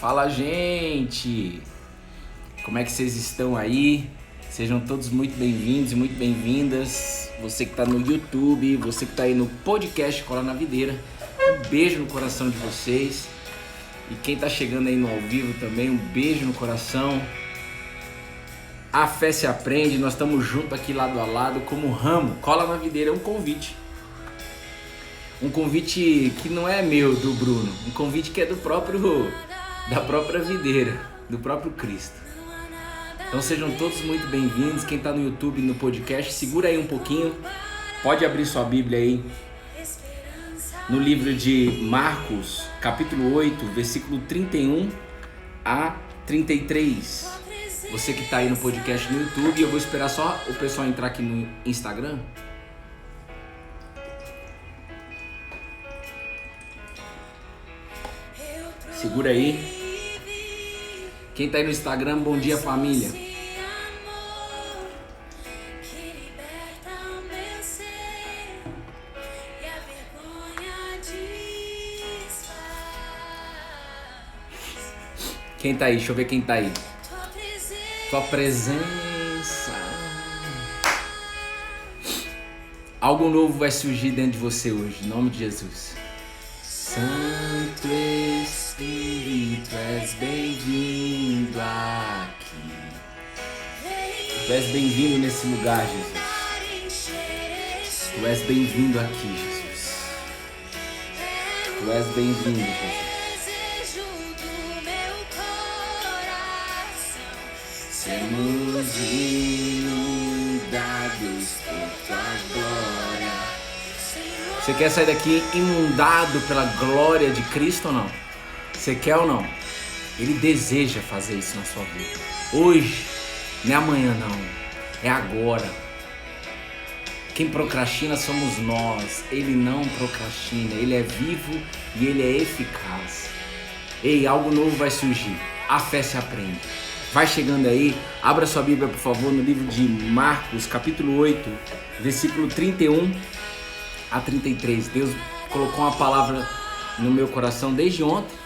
Fala, gente! Como é que vocês estão aí? Sejam todos muito bem-vindos e muito bem-vindas. Você que está no YouTube, você que está aí no podcast Cola na Videira, um beijo no coração de vocês. E quem está chegando aí no ao vivo também, um beijo no coração. A fé se aprende, nós estamos juntos aqui lado a lado como ramo. Cola na Videira é um convite. Um convite que não é meu, do Bruno, um convite que é da própria videira, do próprio Cristo. Então sejam todos muito bem-vindos. Quem está no YouTube, no podcast, segura aí um pouquinho, pode abrir sua Bíblia aí no livro de Marcos, capítulo 8, versículo 31 a 33. Você que está aí no podcast no YouTube, eu vou esperar só o pessoal entrar aqui no Instagram. Segura aí. Quem tá aí no Instagram, bom dia, família. Quem tá aí? Deixa eu ver quem tá aí. Tua presença. Algo novo vai surgir dentro de você hoje, em nome de Jesus. Santo Espírito, és bem-vindo aqui. Tu és bem-vindo nesse lugar, Jesus. Tu és bem-vindo aqui, Jesus. Tu és bem-vindo, Jesus. Sermos inundados por tua glória. Você quer sair daqui inundado pela glória de Cristo ou não? Você quer ou não? Ele deseja fazer isso na sua vida. Hoje, não é amanhã não, é agora. Quem procrastina somos nós. Ele não procrastina, ele é vivo e ele é eficaz. Ei, algo novo vai surgir. A fé se aprende. Vai chegando aí, abra sua Bíblia por favor no livro de Marcos, capítulo 8, versículo 31 a 33. Deus colocou uma palavra no meu coração desde ontem.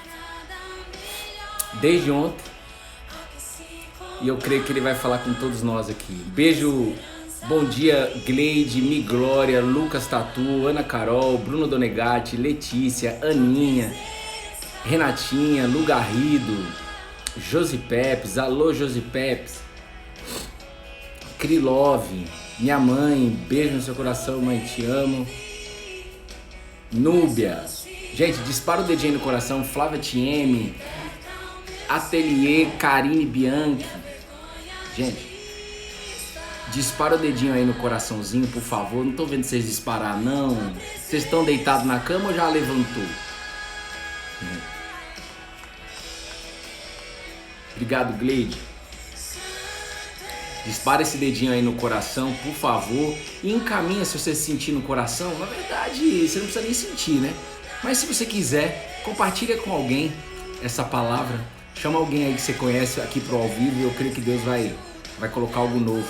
E eu creio que ele vai falar com todos nós aqui. Beijo, bom dia Gleide, Miglória, Lucas Tatu, Ana Carol, Bruno Donegatti, Letícia, Aninha, Renatinha, Lu Garrido, Josi Pepes, alô Josi Pepes, Krilove, minha mãe, beijo no seu coração, mãe, te amo. Núbia, gente, dispara o dedinho no coração. Flávia TM, Ateliê, Karine Bianchi, gente, dispara o dedinho aí no coraçãozinho, por favor. Não tô vendo vocês disparar não. Vocês estão deitados na cama ou já levantou? Obrigado, Gleide. Dispara esse dedinho aí no coração, por favor. E encaminha se você sentir no coração. Na verdade, você não precisa nem sentir, né? Mas se você quiser, compartilha com alguém essa palavra. Chama alguém aí que você conhece aqui pro ao vivo. E eu creio que Deus vai colocar algo novo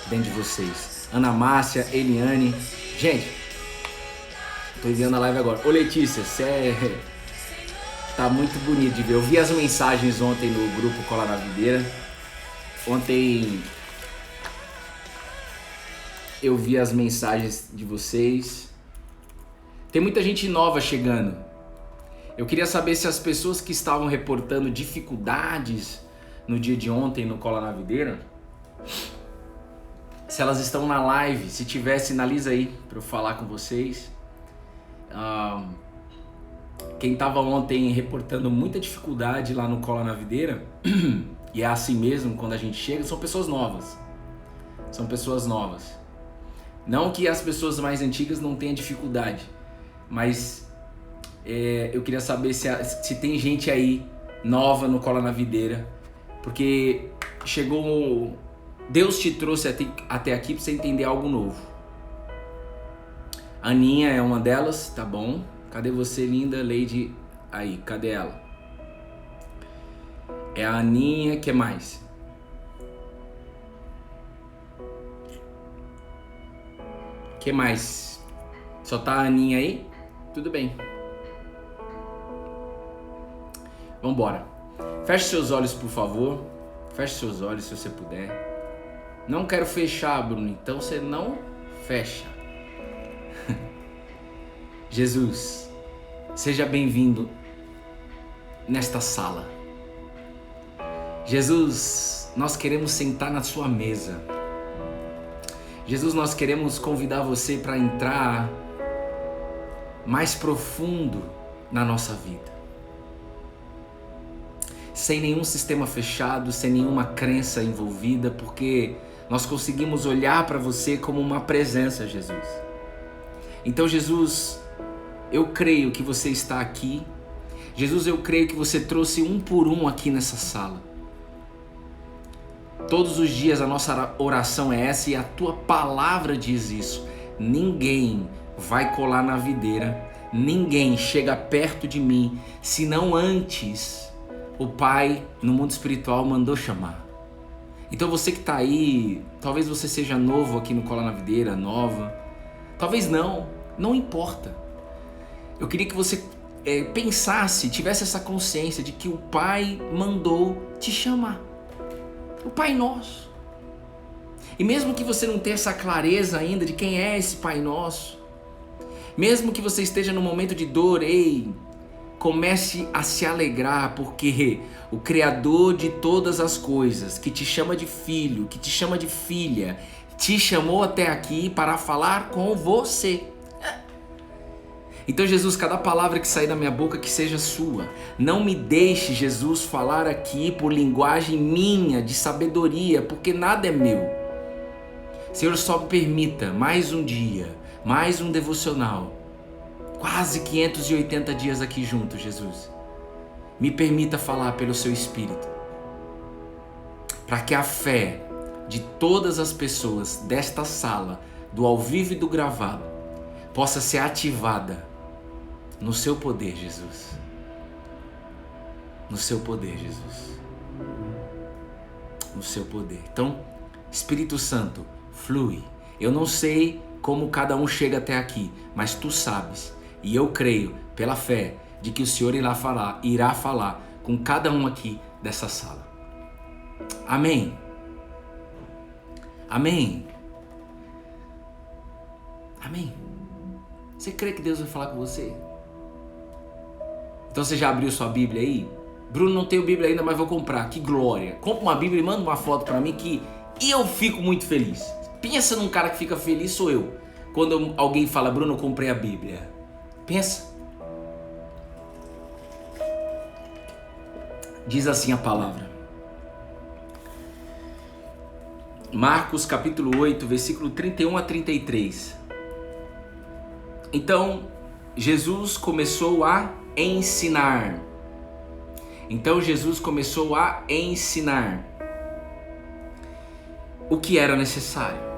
dentro de vocês. Ana Márcia, Eliane. Gente, tô enviando a live agora. Ô Letícia, você tá muito bonito de ver. Eu vi as mensagens ontem no grupo Cola na Videira. Ontem eu vi as mensagens de vocês. Tem muita gente nova chegando. Eu queria saber se as pessoas que estavam reportando dificuldades no dia de ontem no Cola na Videira, se elas estão na live. Se tiver, sinaliza aí para eu falar com vocês. Quem estava ontem reportando muita dificuldade lá no Cola na Videira, e é assim mesmo quando a gente chega, são pessoas novas. São pessoas novas. Não que as pessoas mais antigas não tenham dificuldade, mas eu queria saber se tem gente aí nova no Cola na Videira, porque chegou, Deus te trouxe até aqui para você entender algo novo. A Aninha é uma delas, tá bom? Cadê você, linda Lady? Aí, cadê ela? É a Aninha, que mais? Que mais? Só tá a Aninha aí? Tudo bem. Vambora. Feche seus olhos, por favor. Feche seus olhos se você puder. Não quero fechar, Bruno, então você não fecha. Jesus, seja bem-vindo nesta sala. Jesus, nós queremos sentar na sua mesa. Jesus, nós queremos convidar você para entrar mais profundo na nossa vida. Sem nenhum sistema fechado, sem nenhuma crença envolvida, porque nós conseguimos olhar para você como uma presença, Jesus. Então, Jesus, eu creio que você está aqui. Jesus, eu creio que você trouxe um por um aqui nessa sala. Todos os dias a nossa oração é essa e a tua palavra diz isso. Ninguém vai colar na videira, ninguém chega perto de mim, senão antes o Pai no mundo espiritual mandou chamar. Então você que está aí, talvez você seja novo aqui no Colar na Videira, nova, talvez não importa. Eu queria que você pensasse, tivesse essa consciência de que o Pai mandou te chamar. O Pai Nosso. E mesmo que você não tenha essa clareza ainda de quem é esse Pai Nosso, mesmo que você esteja num momento de dor, comece a se alegrar, porque o Criador de todas as coisas, que te chama de filho, que te chama de filha, te chamou até aqui para falar com você. Então, Jesus, cada palavra que sair da minha boca que seja sua. Não me deixe, Jesus, falar aqui por linguagem minha, de sabedoria, porque nada é meu. Senhor, só permita mais um dia, mais um devocional. Quase 580 dias aqui juntos, Jesus. Me permita falar pelo seu Espírito. Para que a fé de todas as pessoas desta sala, do ao vivo e do gravado, possa ser ativada no seu poder, Jesus. No seu poder, Jesus. No seu poder. Então, Espírito Santo, flui. Eu não sei como cada um chega até aqui, mas tu sabes. E eu creio, pela fé, de que o Senhor irá falar com cada um aqui dessa sala. Amém. Amém. Amém. Você crê que Deus vai falar com você? Então você já abriu sua Bíblia aí? Bruno, não tenho Bíblia ainda, mas vou comprar. Que glória. Compra uma Bíblia e manda uma foto pra mim que eu fico muito feliz. Pensa num cara que fica feliz, sou eu. Quando alguém fala, Bruno, eu comprei a Bíblia. Pensa. Diz assim a palavra. Marcos capítulo 8, versículo 31 a 33. Então, Jesus começou a ensinar. O que era necessário.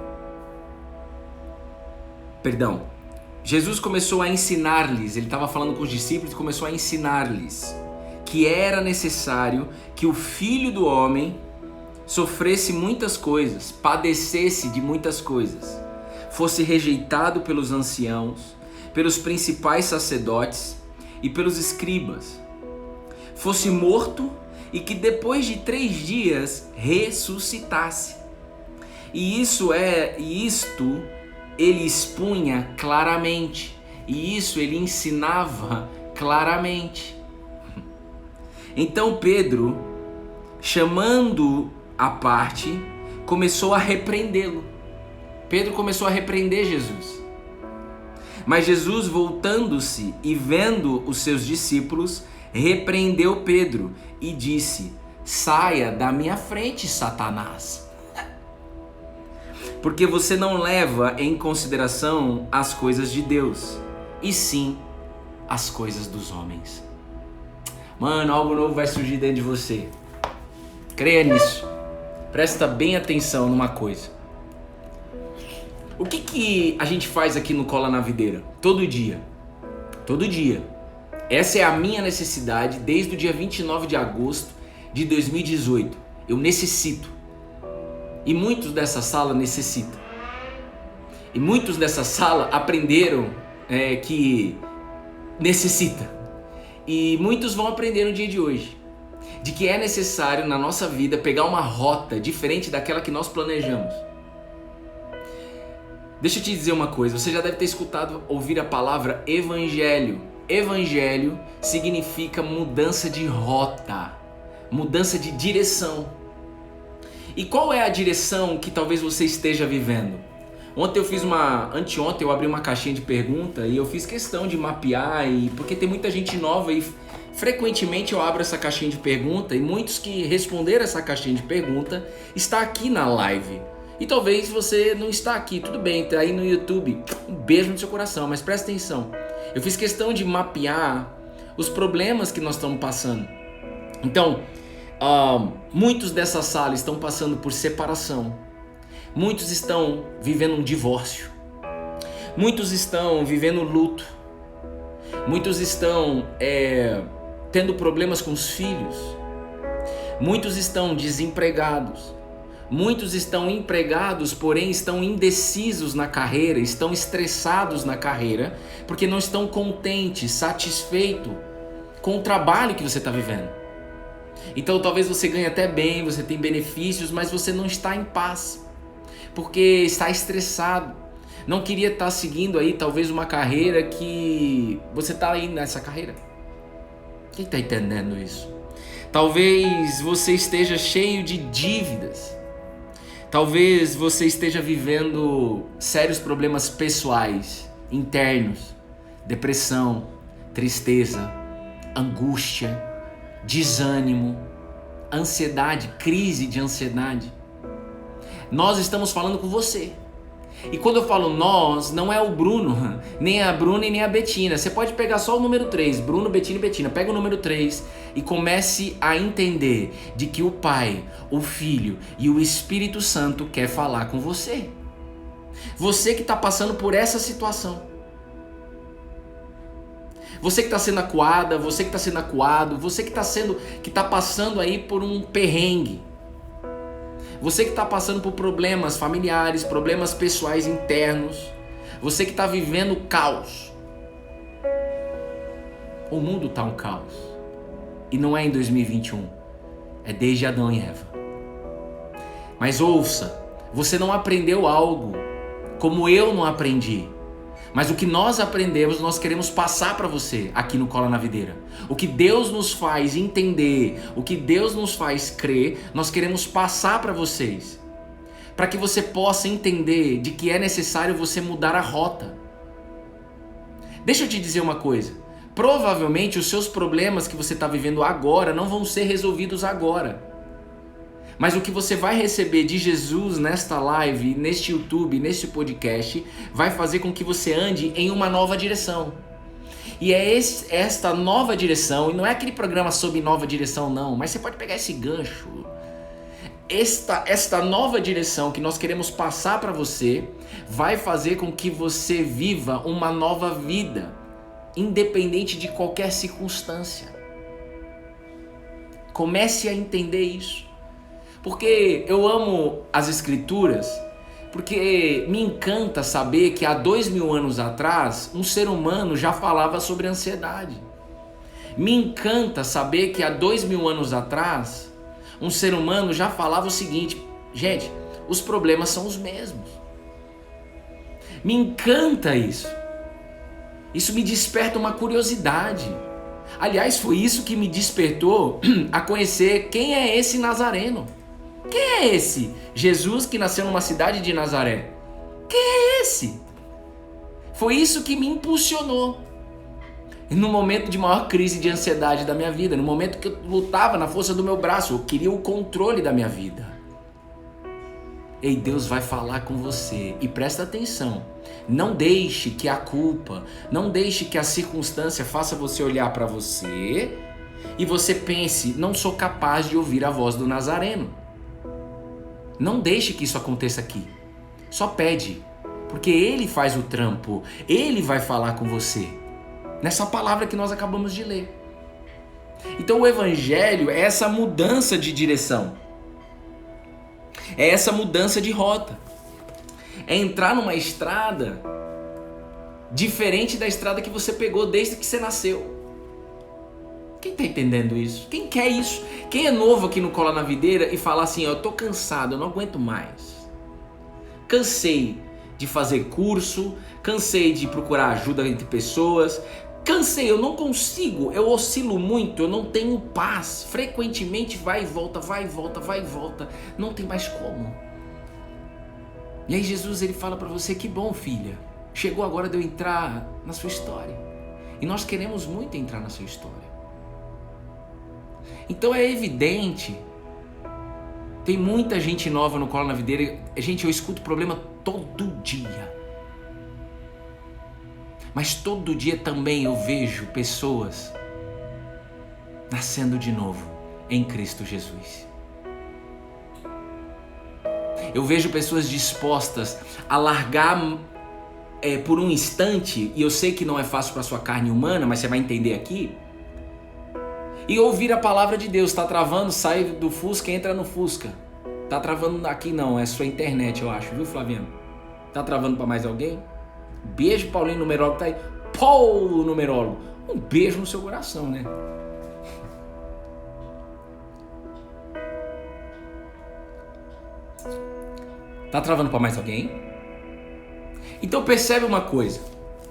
Jesus começou a ensinar-lhes, ele estava falando com os discípulos e começou a ensinar-lhes que era necessário que o Filho do Homem sofresse muitas coisas, padecesse de muitas coisas, fosse rejeitado pelos anciãos, pelos principais sacerdotes e pelos escribas, fosse morto e que depois de 3 dias ressuscitasse. E isto ele expunha claramente, e isso ele ensinava claramente. Então Pedro, chamando à parte, começou a repreendê-lo. Pedro começou a repreender Jesus. Mas Jesus, voltando-se e vendo os seus discípulos, repreendeu Pedro e disse: saia da minha frente, Satanás. Porque você não leva em consideração as coisas de Deus, e sim as coisas dos homens. Mano, algo novo vai surgir dentro de você. Creia nisso. Presta bem atenção numa coisa. O que a gente faz aqui no Cola na Videira? Todo dia. Todo dia. Essa é a minha necessidade desde o dia 29 de agosto de 2018. Eu necessito. E muitos dessa sala necessitam. E muitos dessa sala aprenderam que necessita. E muitos vão aprender no dia de hoje. de que é necessário na nossa vida pegar uma rota diferente daquela que nós planejamos. Deixa eu te dizer uma coisa, você já deve ter escutado ouvir a palavra evangelho. Evangelho significa mudança de rota, mudança de direção. E qual é a direção que talvez você esteja vivendo? Anteontem eu abri uma caixinha de pergunta e eu fiz questão de mapear, porque tem muita gente nova e frequentemente eu abro essa caixinha de pergunta e muitos que responderam essa caixinha de pergunta está aqui na live. E talvez você não está aqui, tudo bem, está aí no YouTube, um beijo no seu coração, mas presta atenção. Eu fiz questão de mapear os problemas que nós estamos passando. Então, muitos dessa sala estão passando por separação. Muitos estão vivendo um divórcio. Muitos estão vivendo luto. Muitos estão tendo problemas com os filhos. Muitos estão desempregados. Muitos estão empregados, porém estão indecisos na carreira, estão estressados na carreira, porque não estão contentes, satisfeitos com o trabalho que você está vivendo. Então talvez você ganhe até bem, você tem benefícios, mas você não está em paz, porque está estressado. Não queria estar seguindo aí talvez uma carreira que você está aí nessa carreira. Quem está entendendo isso? Talvez você esteja cheio de dívidas. Talvez você esteja vivendo sérios problemas pessoais, internos, depressão, tristeza, angústia, desânimo, ansiedade, crise de ansiedade. Nós estamos falando com você. E quando eu falo nós, não é o Bruno, nem a Bruna e nem a Betina. Você pode pegar só o número 3, Bruno, Betina e Betina. Pega o número 3 e comece a entender de que o Pai, o Filho e o Espírito Santo quer falar com você. Você que está passando por essa situação. Você que está sendo acuada, você que está sendo acuado, você que está passando aí por um perrengue. Você que está passando por problemas familiares, problemas pessoais internos. Você que está vivendo caos. O mundo está um caos. E não é em 2021. É desde Adão e Eva. Mas ouça, você não aprendeu algo como eu não aprendi. Mas o que nós aprendemos, nós queremos passar para você aqui no Cola na Videira. O que Deus nos faz entender, o que Deus nos faz crer, nós queremos passar para vocês. Para que você possa entender de que é necessário você mudar a rota. Deixa eu te dizer uma coisa. Provavelmente os seus problemas que você está vivendo agora não vão ser resolvidos agora. Mas o que você vai receber de Jesus nesta live, neste YouTube, neste podcast, vai fazer com que você ande em uma nova direção. E é esta nova direção, e não é aquele programa sobre nova direção não, mas você pode pegar esse gancho. Esta nova direção que nós queremos passar para você, vai fazer com que você viva uma nova vida, independente de qualquer circunstância. Comece a entender isso. Porque eu amo as escrituras, porque me encanta saber que há 2000 anos atrás, um ser humano já falava sobre ansiedade. Me encanta saber que há 2000 anos atrás, um ser humano já falava o seguinte: gente, os problemas são os mesmos. Me encanta isso. Isso me desperta uma curiosidade. Aliás, foi isso que me despertou a conhecer quem é esse Nazareno. Quem é esse Jesus que nasceu numa cidade de Nazaré? Quem é esse? Foi isso que me impulsionou. E no momento de maior crise de ansiedade da minha vida, no momento que eu lutava na força do meu braço, eu queria o controle da minha vida. Ei, Deus vai falar com você. E presta atenção. Não deixe que a culpa, não deixe que a circunstância faça você olhar para você e você pense: não sou capaz de ouvir a voz do Nazareno. Não deixe que isso aconteça aqui. Só pede, porque Ele faz o trampo. Ele vai falar com você. Nessa palavra que nós acabamos de ler. Então o Evangelho é essa mudança de direção. É essa mudança de rota. É entrar numa estrada diferente da estrada que você pegou desde que você nasceu. Quem tá entendendo isso? Quem quer isso? Quem é novo aqui no Cola na Videira e fala assim, eu tô cansado, eu não aguento mais. Cansei de fazer curso, cansei de procurar ajuda entre pessoas, cansei, eu não consigo, eu oscilo muito, eu não tenho paz, frequentemente vai e volta, vai e volta, vai e volta, não tem mais como. E aí Jesus ele fala para você, que bom filha, chegou agora de eu entrar na sua história. E nós queremos muito entrar na sua história. Então é evidente, tem muita gente nova no Cola na Videira, gente, eu escuto problema todo dia. Mas todo dia também eu vejo pessoas nascendo de novo em Cristo Jesus. Eu vejo pessoas dispostas a largar por um instante, e eu sei que não é fácil para sua carne humana, mas você vai entender aqui, e ouvir a palavra de Deus. Tá travando, sai do Fusca e entra no Fusca. Tá travando aqui não, é sua internet eu acho, viu Flaviano? Tá travando para mais alguém? Beijo, Paulinho, numerólogo, tá aí. Paulo, numerólogo. Um beijo no seu coração, né? Tá travando para mais alguém? Então percebe uma coisa.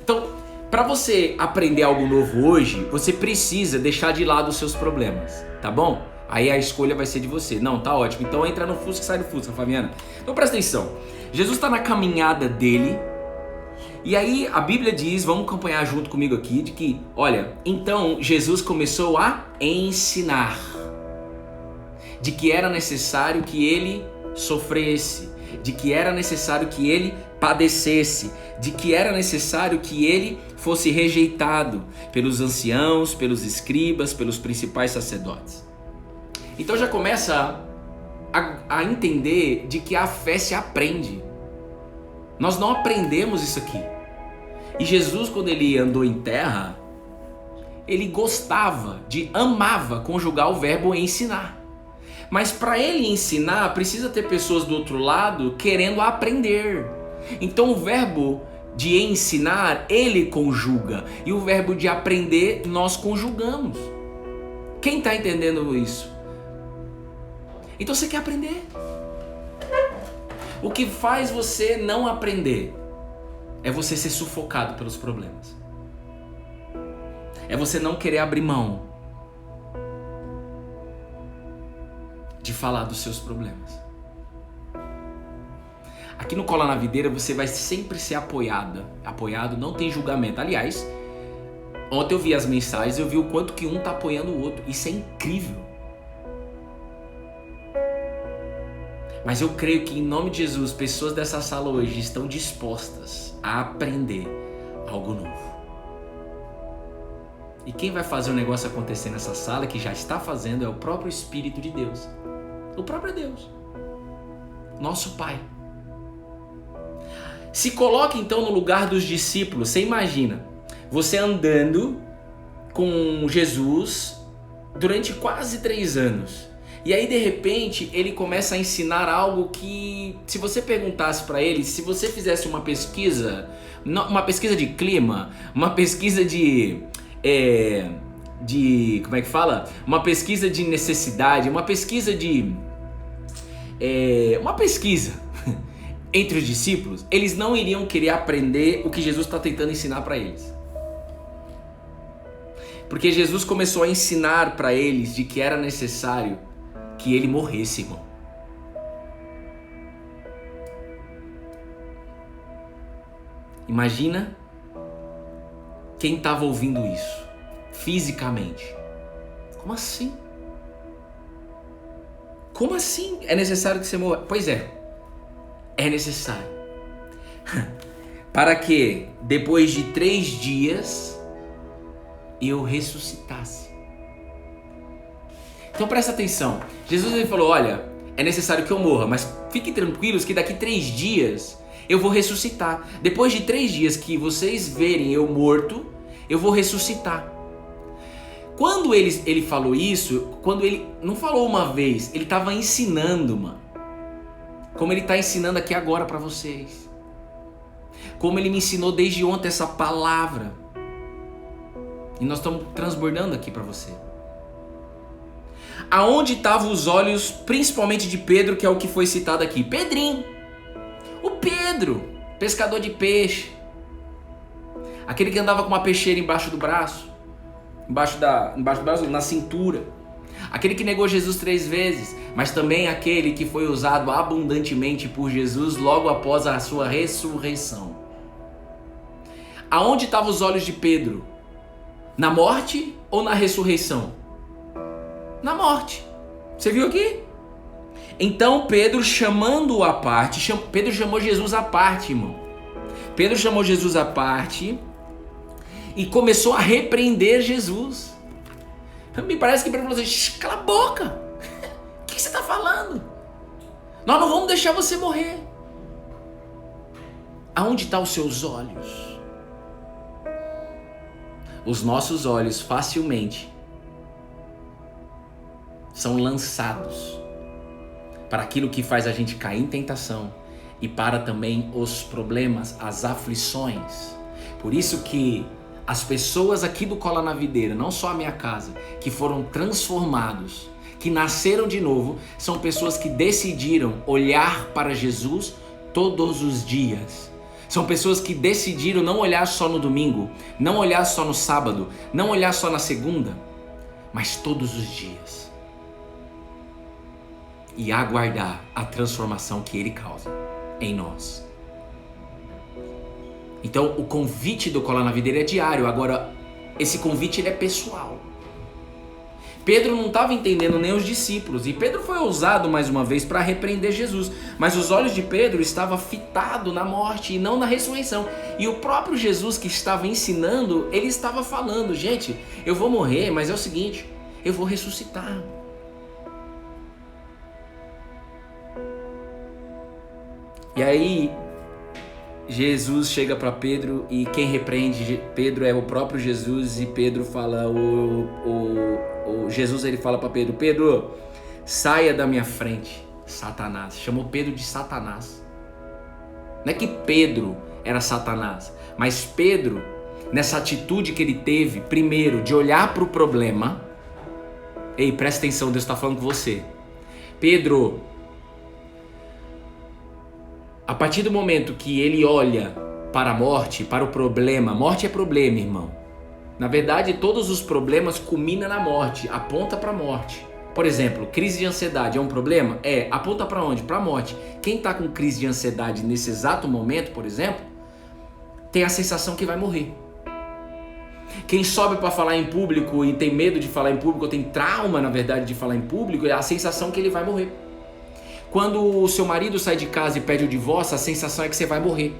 Então, para você aprender algo novo hoje, você precisa deixar de lado os seus problemas, tá bom? Aí a escolha vai ser de você. Não, tá ótimo. Então entra no Fusca e sai do Fusca, Fabiana. Então presta atenção. Jesus está na caminhada dele. E aí a Bíblia diz, vamos acompanhar junto comigo aqui, de que, olha, então Jesus começou a ensinar de que era necessário que ele sofresse, de que era necessário que ele padecesse, de que era necessário que ele fosse rejeitado pelos anciãos, pelos escribas, pelos principais sacerdotes. Então já começa a entender de que a fé se aprende. Nós não aprendemos isso aqui. E Jesus, quando ele andou em terra, ele amava conjugar o verbo ensinar. Mas para ele ensinar, precisa ter pessoas do outro lado querendo aprender. Então o verbo de ensinar, ele conjuga. E o verbo de aprender, nós conjugamos. Quem está entendendo isso? Então você quer aprender. O que faz você não aprender é você ser sufocado pelos problemas. É você não querer abrir mão de falar dos seus problemas. Aqui no Cola na Videira você vai sempre ser apoiado, não tem julgamento. Aliás, ontem eu vi as mensagens, eu vi o quanto que um está apoiando o outro. Isso é incrível. Mas eu creio que em nome de Jesus, pessoas dessa sala hoje estão dispostas a aprender algo novo. E quem vai fazer o negócio acontecer nessa sala, que já está fazendo, é o próprio Espírito de Deus. O próprio Deus. Nosso Pai. Se coloque então no lugar dos discípulos. Você imagina, você andando com Jesus durante quase 3 anos. E aí de repente ele começa a ensinar algo que, se você perguntasse para ele, se você fizesse uma pesquisa de clima, uma pesquisa como é que fala? Uma pesquisa de necessidade, uma pesquisa entre os discípulos, eles não iriam querer aprender o que Jesus está tentando ensinar para eles. Porque Jesus começou a ensinar para eles de que era necessário que ele morresse, irmão. Imagina quem estava ouvindo isso fisicamente. Como assim? Como assim? É necessário que você morra? Pois é necessário. Para que depois de 3 dias eu ressuscitasse. Então presta atenção. Jesus ele falou, olha, é necessário que eu morra, mas fiquem tranquilos que daqui 3 dias eu vou ressuscitar. Depois de 3 dias que vocês verem eu morto, eu vou ressuscitar. Quando ele falou isso, quando ele não falou uma vez, ele estava ensinando, mano. Como ele está ensinando aqui agora para vocês. Como ele me ensinou desde ontem essa palavra. E nós estamos transbordando aqui para você. Aonde estavam os olhos, principalmente de Pedro, que é o que foi citado aqui? Pedrinho. O Pedro, pescador de peixe. Aquele que andava com uma peixeira embaixo do braço. Embaixo do braço, na cintura. Aquele que negou Jesus 3 vezes, mas também aquele que foi usado abundantemente por Jesus logo após a sua ressurreição. Aonde estavam os olhos de Pedro? Na morte ou na ressurreição? Na morte. Você viu aqui? Então Pedro, chamando-o à parte, Pedro chamou Jesus à parte, irmão. Pedro chamou Jesus à parte e começou a repreender Jesus. Me parece que Pedro falou assim: cala a boca, o que você está falando? Nós não vamos deixar você morrer. Aonde estão os seus olhos? Os nossos olhos facilmente são lançados para aquilo que faz a gente cair em tentação e para também os problemas, as aflições. Por isso que as pessoas aqui do Cola na Videira, não só a minha casa, que foram transformados, que nasceram de novo, são pessoas que decidiram olhar para Jesus todos os dias. São pessoas que decidiram não olhar só no domingo, não olhar só no sábado, não olhar só na segunda, mas todos os dias. E aguardar a transformação que Ele causa em nós. Então o convite do Cola na Videira é diário. Agora, esse convite ele é pessoal. Pedro não estava entendendo nem os discípulos. E Pedro foi ousado mais uma vez para repreender Jesus. Mas os olhos de Pedro estavam fitados na morte e não na ressurreição. E o próprio Jesus que estava ensinando, ele estava falando: gente, eu vou morrer, mas é o seguinte, eu vou ressuscitar. E aí Jesus chega para Pedro e quem repreende Pedro é o próprio Jesus. E Pedro fala, Jesus ele fala para Pedro: Pedro, saia da minha frente, Satanás. Chamou Pedro de Satanás. Não é que Pedro era Satanás, mas Pedro, nessa atitude que ele teve, primeiro de olhar para o problema. Ei, presta atenção, Deus está falando com você. Pedro, a partir do momento que ele olha para a morte, para o problema, morte é problema, irmão. Na verdade, todos os problemas culminam na morte, aponta para a morte. Por exemplo, crise de ansiedade é um problema? É, aponta para onde? Para a morte. Quem está com crise de ansiedade nesse exato momento, por exemplo, tem a sensação que vai morrer. Quem sobe para falar em público e tem medo de falar em público, ou tem trauma, na verdade, de falar em público, é a sensação que ele vai morrer. Quando o seu marido sai de casa e pede o divórcio, a sensação é que você vai morrer.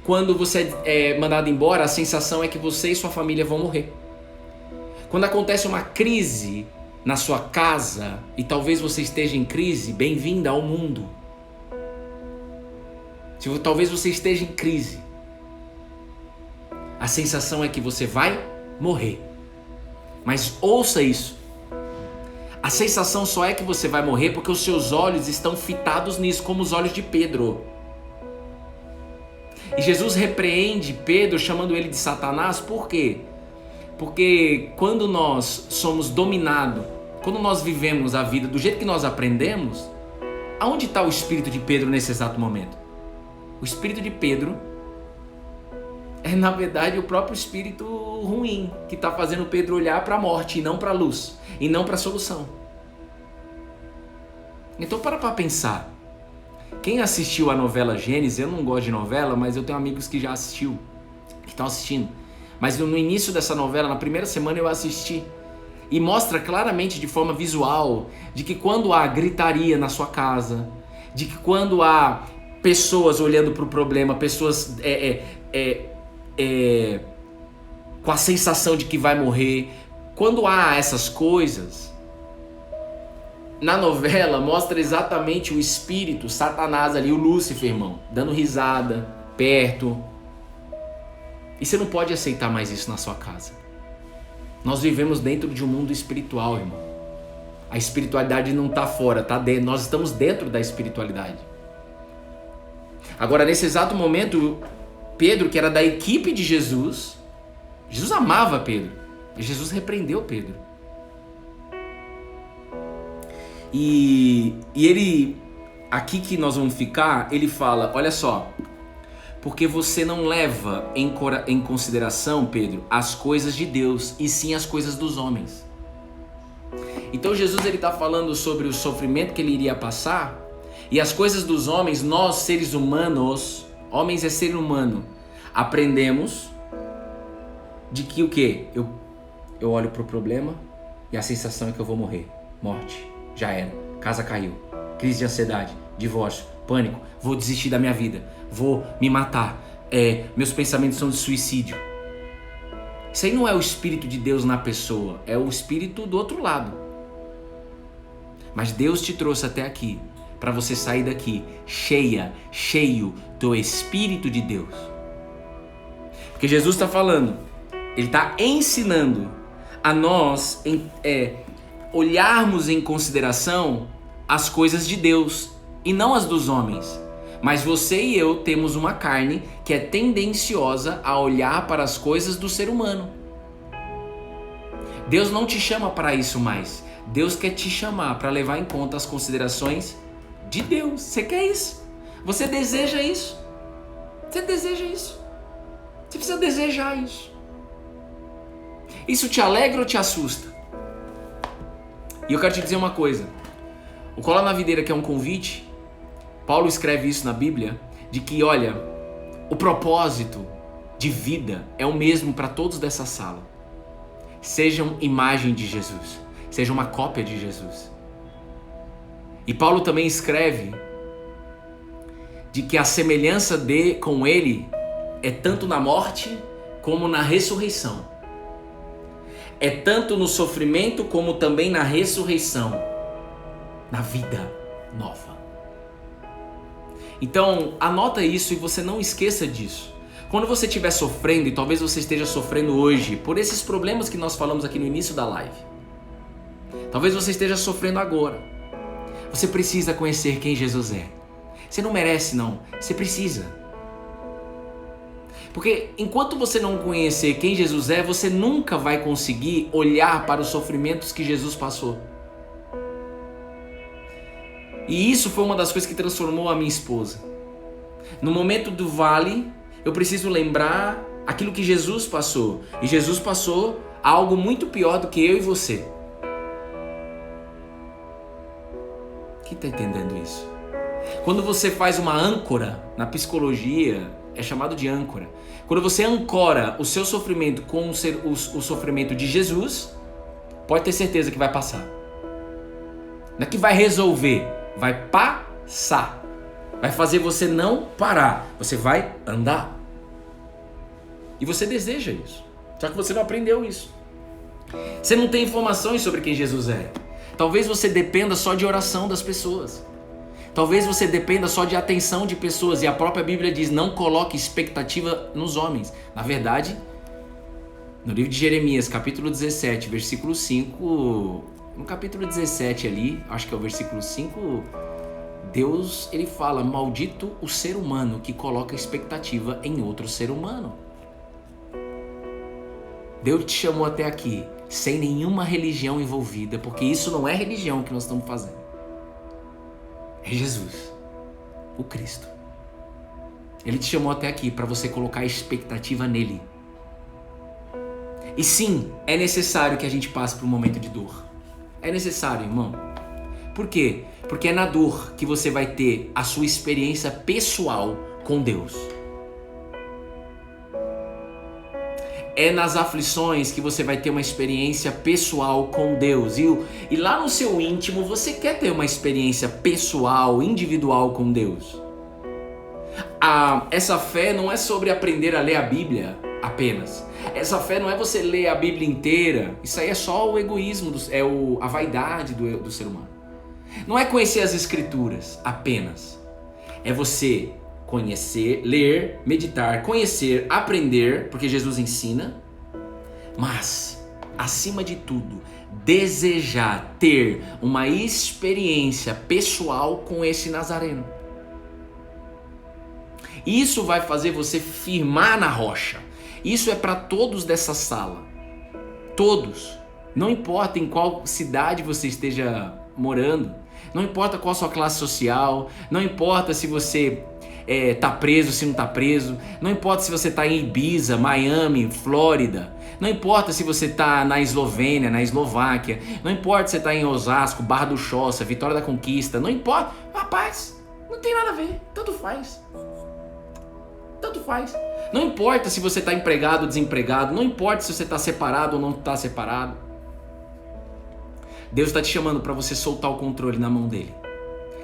Quando você é mandado embora, a sensação é que você e sua família vão morrer. Quando acontece uma crise na sua casa, e talvez você esteja em crise, bem-vinda ao mundo. Talvez você esteja em crise, a sensação é que você vai morrer. Mas ouça isso. A sensação só é que você vai morrer porque os seus olhos estão fitados nisso, como os olhos de Pedro. E Jesus repreende Pedro chamando ele de Satanás. Por quê? Porque quando nós somos dominados, quando nós vivemos a vida do jeito que nós aprendemos, aonde está o espírito de Pedro nesse exato momento? O espírito de Pedro é, na verdade, o próprio espírito ruim que está fazendo Pedro olhar para a morte e não para a luz, e não para a solução. Então para pensar. Quem assistiu a novela Gênesis, eu não gosto de novela, mas eu tenho amigos que já assistiu, que estão assistindo. Mas no início dessa novela, na primeira semana eu assisti. E mostra claramente de forma visual de que quando há gritaria na sua casa, de que quando há pessoas olhando para o problema, pessoas com a sensação de que vai morrer, quando há essas coisas, na novela mostra exatamente o espírito, Satanás ali, o Lúcifer, irmão, dando risada, perto. E você não pode aceitar mais isso na sua casa. Nós vivemos dentro de um mundo espiritual, irmão. A espiritualidade não está fora, está dentro. Nós estamos dentro da espiritualidade. Agora, nesse exato momento, Pedro, que era da equipe de Jesus amava Pedro. E Jesus repreendeu Pedro. E ele, aqui que nós vamos ficar, ele fala, olha só, porque você não leva em consideração, Pedro, as coisas de Deus, e sim as coisas dos homens. Então Jesus ele está falando sobre o sofrimento que ele iria passar, e as coisas dos homens, nós seres humanos, homens é ser humano, aprendemos de que o quê? Eu olho para o problema e a sensação é que eu vou morrer. Morte, já era, casa caiu, crise de ansiedade, divórcio, pânico, vou desistir da minha vida, vou me matar, meus pensamentos são de suicídio. Isso aí não é o Espírito de Deus na pessoa, é o Espírito do outro lado. Mas Deus te trouxe até aqui para você sair daqui cheio do Espírito de Deus. Porque Jesus está falando, ele está ensinando a nós olharmos em consideração as coisas de Deus e não as dos homens. Mas você e eu temos uma carne que é tendenciosa a olhar para as coisas do ser humano. Deus não te chama para isso mais. Deus quer te chamar para levar em conta as considerações de Deus. Você quer isso? Você deseja isso? Você deseja isso? Você precisa desejar isso. Isso te alegra ou te assusta? E eu quero te dizer uma coisa. O Cola na Videira, que é um convite, Paulo escreve isso na Bíblia, de que, olha, o propósito de vida é o mesmo para todos dessa sala. Sejam imagem de Jesus, sejam uma cópia de Jesus. E Paulo também escreve de que a semelhança com ele é tanto na morte como na ressurreição. É tanto no sofrimento como também na ressurreição, na vida nova. Então, anota isso e você não esqueça disso. Quando você estiver sofrendo, e talvez você esteja sofrendo hoje, por esses problemas que nós falamos aqui no início da live, talvez você esteja sofrendo agora, você precisa conhecer quem Jesus é. Você não merece não, você precisa. Porque enquanto você não conhecer quem Jesus é, você nunca vai conseguir olhar para os sofrimentos que Jesus passou. E isso foi uma das coisas que transformou a minha esposa. No momento do vale, eu preciso lembrar aquilo que Jesus passou. E Jesus passou algo muito pior do que eu e você. Quem está entendendo isso? Quando você faz uma âncora, na psicologia é chamado de âncora. Quando você ancora o seu sofrimento com o sofrimento de Jesus, pode ter certeza que vai passar. Não é que vai resolver, vai passar. Vai fazer você não parar, você vai andar. E você deseja isso, só que você não aprendeu isso. Você não tem informações sobre quem Jesus é. Talvez você dependa só de oração das pessoas. Talvez você dependa só de atenção de pessoas. E a própria Bíblia diz, não coloque expectativa nos homens. Na verdade, no livro de Jeremias, capítulo 17, versículo 5, no capítulo 17 ali, acho que é o versículo 5, Deus, ele fala, maldito o ser humano que coloca expectativa em outro ser humano. Deus te chamou até aqui, sem nenhuma religião envolvida, porque isso não é religião que nós estamos fazendo. É Jesus, o Cristo. Ele te chamou até aqui para você colocar expectativa nele. E sim, é necessário que a gente passe por um momento de dor. É necessário, irmão. Por quê? Porque é na dor que você vai ter a sua experiência pessoal com Deus. É nas aflições que você vai ter uma experiência pessoal com Deus. E lá no seu íntimo, você quer ter uma experiência pessoal, individual com Deus. Essa fé não é sobre aprender a ler a Bíblia apenas. Essa fé não é você ler a Bíblia inteira. Isso aí é só o egoísmo, a vaidade do ser humano. Não é conhecer as Escrituras apenas. É você conhecer, ler, meditar, conhecer, aprender, porque Jesus ensina, mas, acima de tudo, desejar ter uma experiência pessoal com esse Nazareno. Isso vai fazer você firmar na rocha. Isso é para todos dessa sala. Todos. Não importa em qual cidade você esteja morando, não importa qual a sua classe social, não importa se você tá preso, se não tá preso, não importa se você tá em Ibiza, Miami, Flórida, não importa se você tá na Eslovênia, na Eslováquia, não importa se você tá em Osasco, Barra do Choça, Vitória da Conquista, não importa, rapaz, não tem nada a ver, tanto faz. Tanto faz. Não importa se você tá empregado ou desempregado, não importa se você tá separado ou não tá separado. Deus está te chamando para você soltar o controle na mão dele,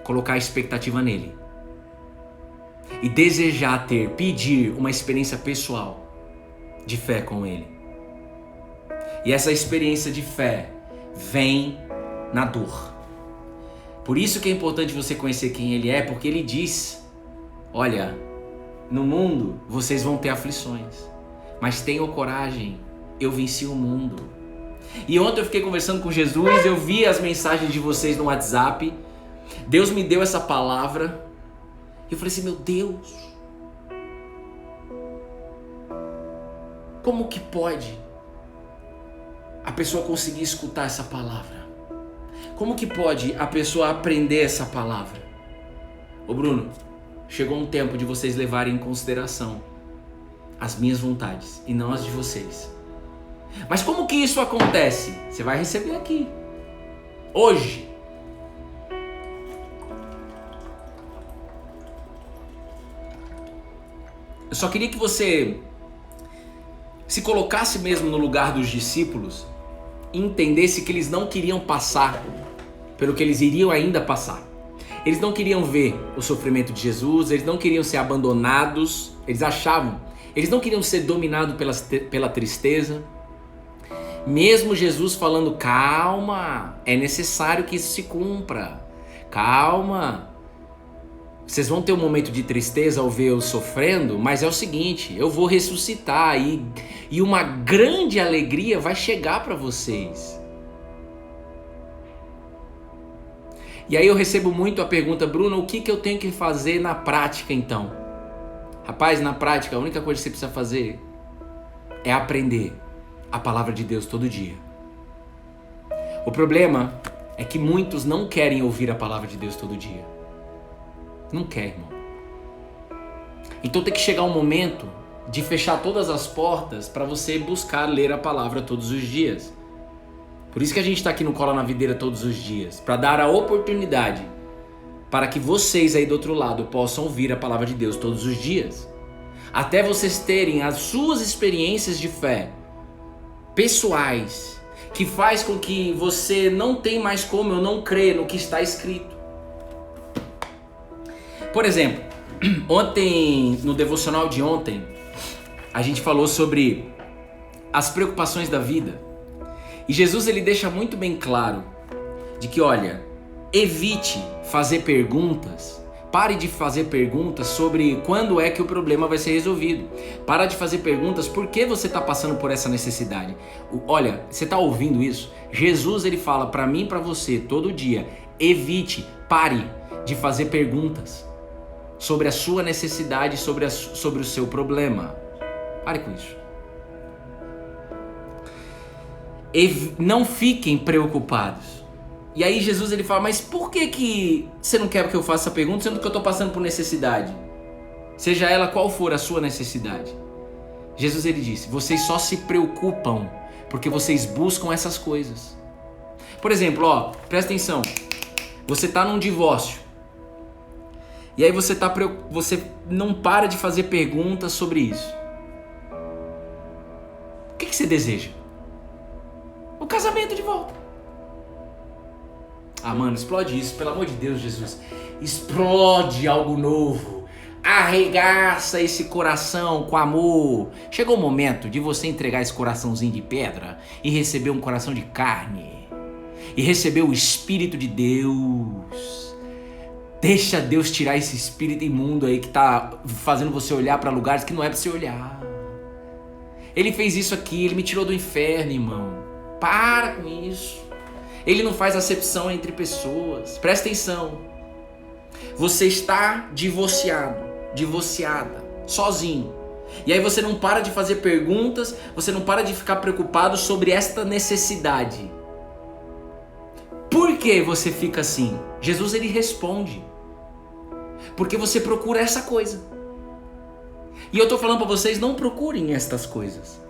colocar a expectativa nele e desejar pedir uma experiência pessoal de fé com ele. E essa experiência de fé vem na dor. Por isso que é importante você conhecer quem ele é, porque ele diz: olha, no mundo vocês vão ter aflições, mas tenham coragem, eu venci o mundo. E ontem eu fiquei conversando com Jesus, eu vi as mensagens de vocês no WhatsApp, Deus me deu essa palavra, e eu falei assim: meu Deus, como que pode a pessoa conseguir escutar essa palavra? Como que pode a pessoa aprender essa palavra? Ô Bruno, chegou um tempo de vocês levarem em consideração as minhas vontades e não as de vocês. Mas como que isso acontece? Você vai receber aqui, hoje. Eu só queria que você se colocasse mesmo no lugar dos discípulos e entendesse que eles não queriam passar pelo que eles iriam ainda passar. Eles não queriam ver o sofrimento de Jesus, eles não queriam ser abandonados, eles não queriam ser dominados pela tristeza. Mesmo Jesus falando: calma, é necessário que isso se cumpra, calma. Vocês vão ter um momento de tristeza ao ver eu sofrendo, mas é o seguinte, eu vou ressuscitar e uma grande alegria vai chegar para vocês. E aí eu recebo muito a pergunta: Bruno, o que eu tenho que fazer na prática então? Rapaz, na prática a única coisa que você precisa fazer é aprender a palavra de Deus todo dia. O problema é que muitos não querem ouvir a palavra de Deus todo dia. Não quer, irmão. Então tem que chegar um momento de fechar todas as portas para você buscar ler a palavra todos os dias. Por isso que a gente está aqui no Cola na Videira todos os dias, para dar a oportunidade para que vocês aí do outro lado possam ouvir a palavra de Deus todos os dias, até vocês terem as suas experiências de fé pessoais, que faz com que você não tenha mais como eu não crer no que está escrito. Por exemplo, ontem, no devocional de ontem, a gente falou sobre as preocupações da vida. E Jesus ele deixa muito bem claro de que, olha, evite fazer perguntas, pare de fazer perguntas sobre quando é que o problema vai ser resolvido. Para de fazer perguntas por que você está passando por essa necessidade. Olha, você está ouvindo isso? Jesus ele fala para mim e para você todo dia: evite, pare de fazer perguntas sobre a sua necessidade, sobre o seu problema. Pare com isso. Não fiquem preocupados. E aí Jesus ele fala: mas por que você não quer que eu faça essa pergunta, sendo que eu estou passando por necessidade? Seja ela qual for a sua necessidade. Jesus ele disse: vocês só se preocupam porque vocês buscam essas coisas. Por exemplo, presta atenção. Você está num divórcio. E aí você não para de fazer perguntas sobre isso. O que você deseja? O casamento de volta. Ah, mano, explode isso, pelo amor de Deus, Jesus. Explode algo novo. Arregaça esse coração com amor. Chegou o momento de você entregar esse coraçãozinho de pedra e receber um coração de carne. E receber o Espírito de Deus. Deixa Deus tirar esse espírito imundo aí que tá fazendo você olhar para lugares que não é para você olhar. Ele fez isso aqui, ele me tirou do inferno, irmão. Para com isso. Ele não faz acepção entre pessoas. Presta atenção. Você está divorciado, divorciada, sozinho. E aí você não para de fazer perguntas, você não para de ficar preocupado sobre esta necessidade. Por que você fica assim? Jesus, ele responde. Porque você procura essa coisa. E eu tô falando para vocês, não procurem estas coisas.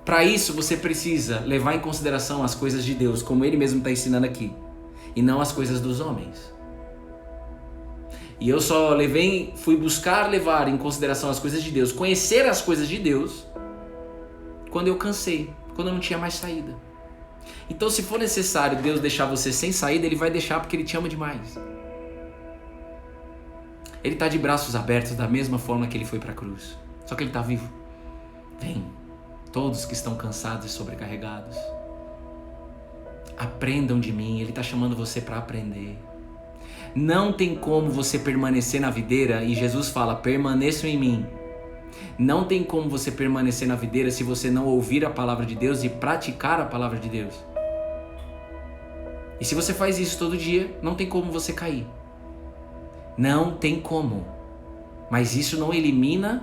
Para isso você precisa levar em consideração as coisas de Deus, como ele mesmo está ensinando aqui, e não as coisas dos homens. E eu só fui buscar levar em consideração as coisas de Deus, conhecer as coisas de Deus, quando eu cansei, quando eu não tinha mais saída. Então, se for necessário Deus deixar você sem saída, Ele vai deixar porque Ele te ama demais. Ele está de braços abertos da mesma forma que Ele foi para a cruz. Só que Ele está vivo. Vem, todos que estão cansados e sobrecarregados. Aprendam de mim, Ele está chamando você para aprender. Não tem como você permanecer na videira, e Jesus fala, permaneçam em mim. Não tem como você permanecer na videira se você não ouvir a palavra de Deus e praticar a palavra de Deus. E se você faz isso todo dia, não tem como você cair. Não tem como. Mas isso não elimina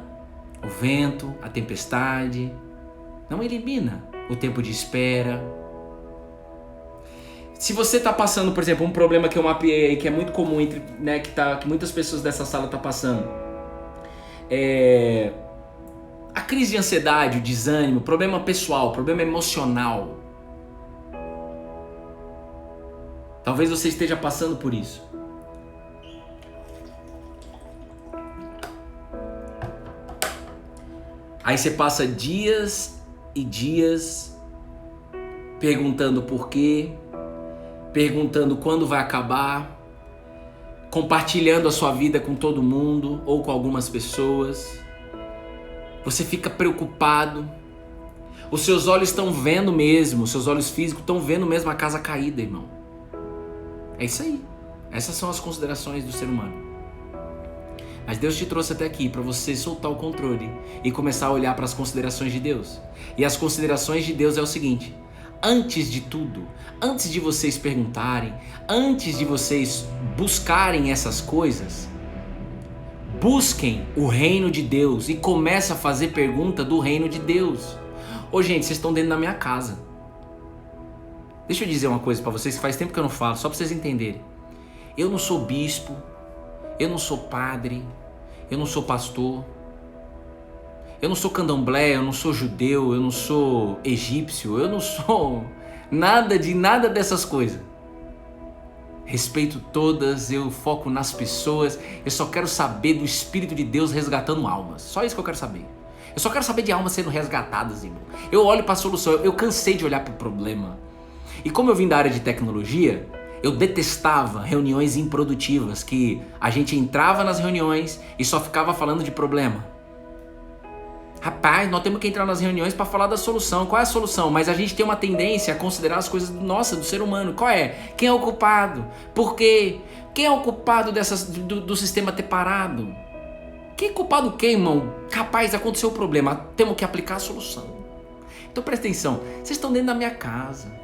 o vento, a tempestade, não elimina o tempo de espera. Se você está passando, por exemplo, um problema que eu mapeei aí, que é muito comum entre, né, que muitas pessoas dessa sala estão passando, a crise de ansiedade, o desânimo, problema pessoal, problema emocional. Talvez você esteja passando por isso. Aí você passa dias e dias perguntando por quê, perguntando quando vai acabar, compartilhando a sua vida com todo mundo ou com algumas pessoas. Você fica preocupado. Os seus olhos estão vendo mesmo, os seus olhos físicos estão vendo mesmo a casa caída, irmão. É isso aí. Essas são as considerações do ser humano. Mas Deus te trouxe até aqui para você soltar o controle e começar a olhar para as considerações de Deus. E as considerações de Deus é o seguinte: antes de tudo, antes de vocês perguntarem, antes de vocês buscarem essas coisas, busquem o reino de Deus e comece a fazer pergunta do reino de Deus. Ô gente, vocês estão dentro da minha casa. Deixa eu dizer uma coisa para vocês que faz tempo que eu não falo, só para vocês entenderem. Eu não sou bispo, eu não sou padre, eu não sou pastor, eu não sou candomblé, eu não sou judeu, eu não sou egípcio, eu não sou nada dessas coisas. Respeito todas, eu foco nas pessoas, eu só quero saber do Espírito de Deus resgatando almas. Só isso que eu quero saber. Eu só quero saber de almas sendo resgatadas, irmão. Eu olho para a solução, eu cansei de olhar para o problema. E como eu vim da área de tecnologia, eu detestava reuniões improdutivas, que a gente entrava nas reuniões e só ficava falando de problema. Rapaz, nós temos que entrar nas reuniões para falar da solução. Qual é a solução? Mas a gente tem uma tendência a considerar as coisas do ser humano. Qual é? Quem é o culpado? Por quê? Quem é o culpado do sistema ter parado? Quem é culpado quem, irmão? Rapaz, aconteceu o problema. Temos que aplicar a solução. Então presta atenção. Vocês estão dentro da minha casa.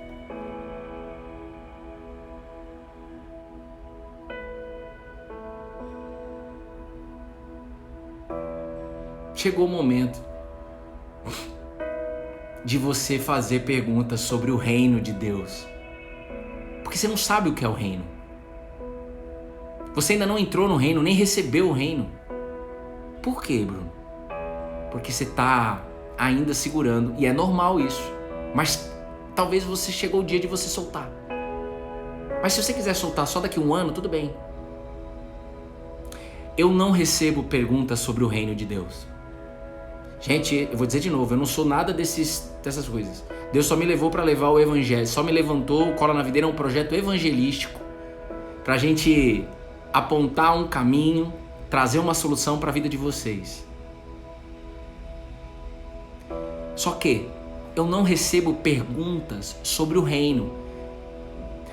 Chegou o momento de você fazer perguntas sobre o reino de Deus. Porque você não sabe o que é o reino. Você ainda não entrou no reino, nem recebeu o reino. Por quê, Bruno? Porque você está ainda segurando, e é normal isso. Mas talvez você chegou o dia de você soltar. Mas se você quiser soltar só daqui a um ano, tudo bem. Eu não recebo perguntas sobre o reino de Deus. Gente, eu vou dizer de novo, eu não sou nada dessas coisas. Deus só me levou para levar o evangelho, só me levantou. O Cola na Videira é um projeto evangelístico para a gente apontar um caminho, trazer uma solução para a vida de vocês. Só que eu não recebo perguntas sobre o reino.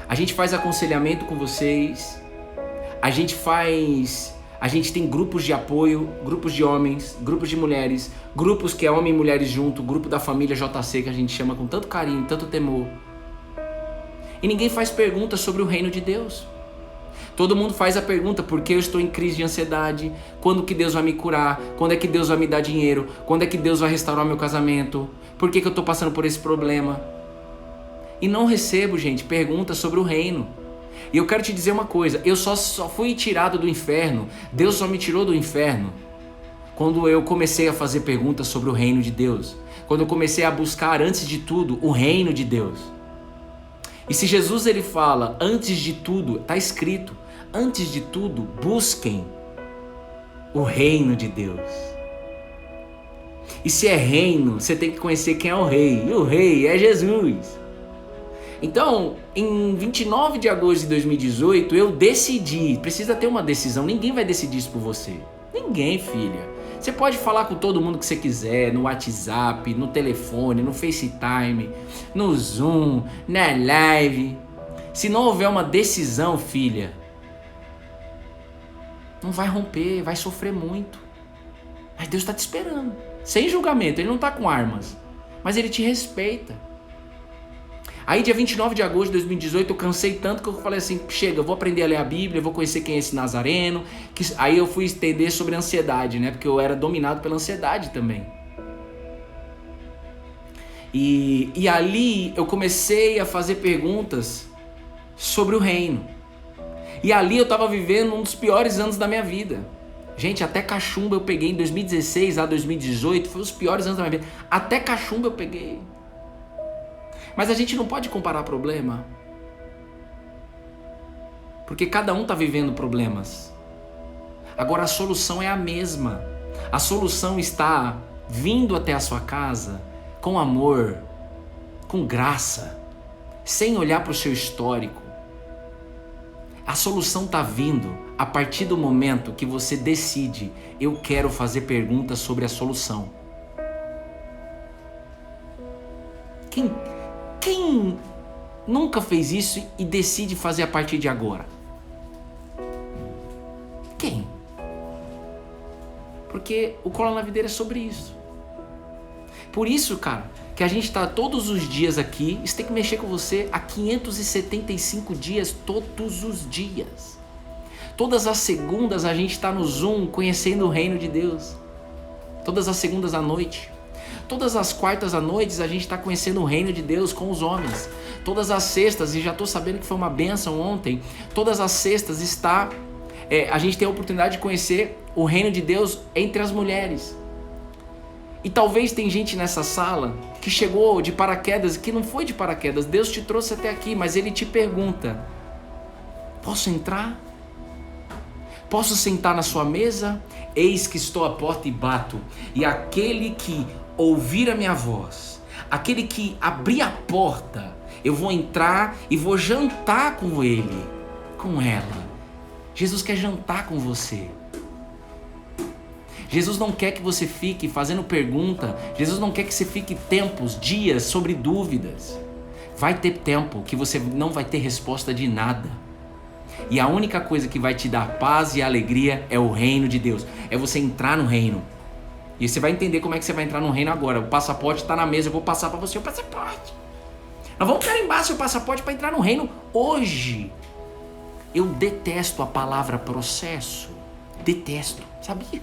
A gente faz aconselhamento com vocês, a gente tem grupos de apoio, grupos de homens, grupos de mulheres, grupos que é homem e mulheres junto, grupo da família JC que a gente chama com tanto carinho, tanto temor. E ninguém faz perguntas sobre o reino de Deus. Todo mundo faz a pergunta, por que eu estou em crise de ansiedade? Quando que Deus vai me curar? Quando é que Deus vai me dar dinheiro? Quando é que Deus vai restaurar meu casamento? Por que eu estou passando por esse problema? E não recebo, gente, perguntas sobre o reino. E eu quero te dizer uma coisa, eu só fui tirado do inferno, Deus só me tirou do inferno quando eu comecei a fazer perguntas sobre o reino de Deus. Quando eu comecei a buscar, antes de tudo, o reino de Deus. E se Jesus ele fala, antes de tudo, está escrito, antes de tudo, busquem o reino de Deus. E se é reino, você tem que conhecer quem é o rei. E o rei é Jesus. Então, em 29 de agosto de 2018, eu decidi, precisa ter uma decisão, ninguém vai decidir isso por você. Ninguém, filha. Você pode falar com todo mundo que você quiser, no WhatsApp, no telefone, no FaceTime, no Zoom, na live. Se não houver uma decisão, filha, não vai romper, vai sofrer muito. Mas Deus está te esperando, sem julgamento, Ele não está com armas, mas Ele te respeita. Aí dia 29 de agosto de 2018 eu cansei tanto que eu falei assim, chega, eu vou aprender a ler a Bíblia, eu vou conhecer quem é esse Nazareno. Aí eu fui entender sobre ansiedade, né? Porque eu era dominado pela ansiedade também. E ali eu comecei a fazer perguntas sobre o reino. E ali eu estava vivendo um dos piores anos da minha vida. Gente, até cachumba eu peguei em 2016 a 2018, foi os piores anos da minha vida. Até cachumba eu peguei. Mas a gente não pode comparar problema, porque cada um está vivendo problemas. Agora a solução é a mesma. A solução está vindo até a sua casa com amor, com graça, sem olhar para o seu histórico. A solução está vindo a partir do momento que você decide, eu quero fazer perguntas sobre a solução. Quem nunca fez isso e decide fazer a partir de agora? Quem? Porque o Cola na Videira é sobre isso. Por isso, cara, que a gente está todos os dias aqui, isso tem que mexer com você há 575 dias, todos os dias. Todas as segundas a gente está no Zoom conhecendo o reino de Deus. Todas as segundas à noite. Todas as quartas à noite a gente está conhecendo o reino de Deus com os homens. Todas as sextas, e já estou sabendo que foi uma bênção ontem, todas as sextas a gente tem a oportunidade de conhecer o reino de Deus entre as mulheres. E talvez tem gente nessa sala que chegou de paraquedas, que não foi de paraquedas, Deus te trouxe até aqui, mas Ele te pergunta, posso entrar? Posso sentar na sua mesa? Eis que estou à porta e bato, e aquele que ouvir a minha voz, aquele que abrir a porta, eu vou entrar e vou jantar com ele, com ela. Jesus quer jantar com você. Jesus não quer que você fique fazendo pergunta, Jesus não quer que você fique tempos, dias sobre dúvidas. Vai ter tempo que você não vai ter resposta de nada. E a única coisa que vai te dar paz e alegria é o reino de Deus, é você entrar no reino. E você vai entender como é que você vai entrar no reino agora. O passaporte está na mesa, eu vou passar para você o passaporte. Nós vamos carimbar seu passaporte para entrar no reino hoje. Eu detesto a palavra processo. Detesto, sabia?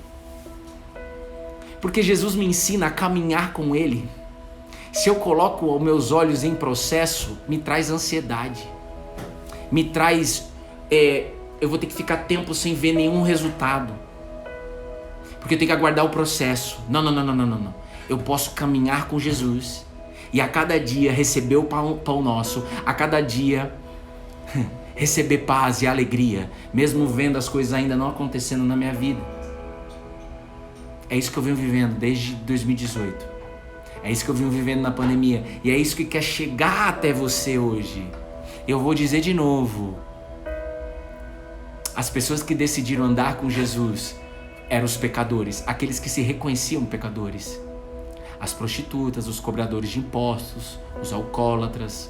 Porque Jesus me ensina a caminhar com Ele. Se eu coloco os meus olhos em processo, me traz ansiedade. Me traz... eu vou ter que ficar tempo sem ver nenhum resultado. Porque eu tenho que aguardar o processo. Não. Eu posso caminhar com Jesus e a cada dia receber o pão nosso, a cada dia receber paz e alegria, mesmo vendo as coisas ainda não acontecendo na minha vida. É isso que eu venho vivendo desde 2018. É isso que eu venho vivendo na pandemia. E é isso que quer chegar até você hoje. Eu vou dizer de novo. As pessoas que decidiram andar com Jesus eram os pecadores, aqueles que se reconheciam pecadores. As prostitutas, os cobradores de impostos, os alcoólatras,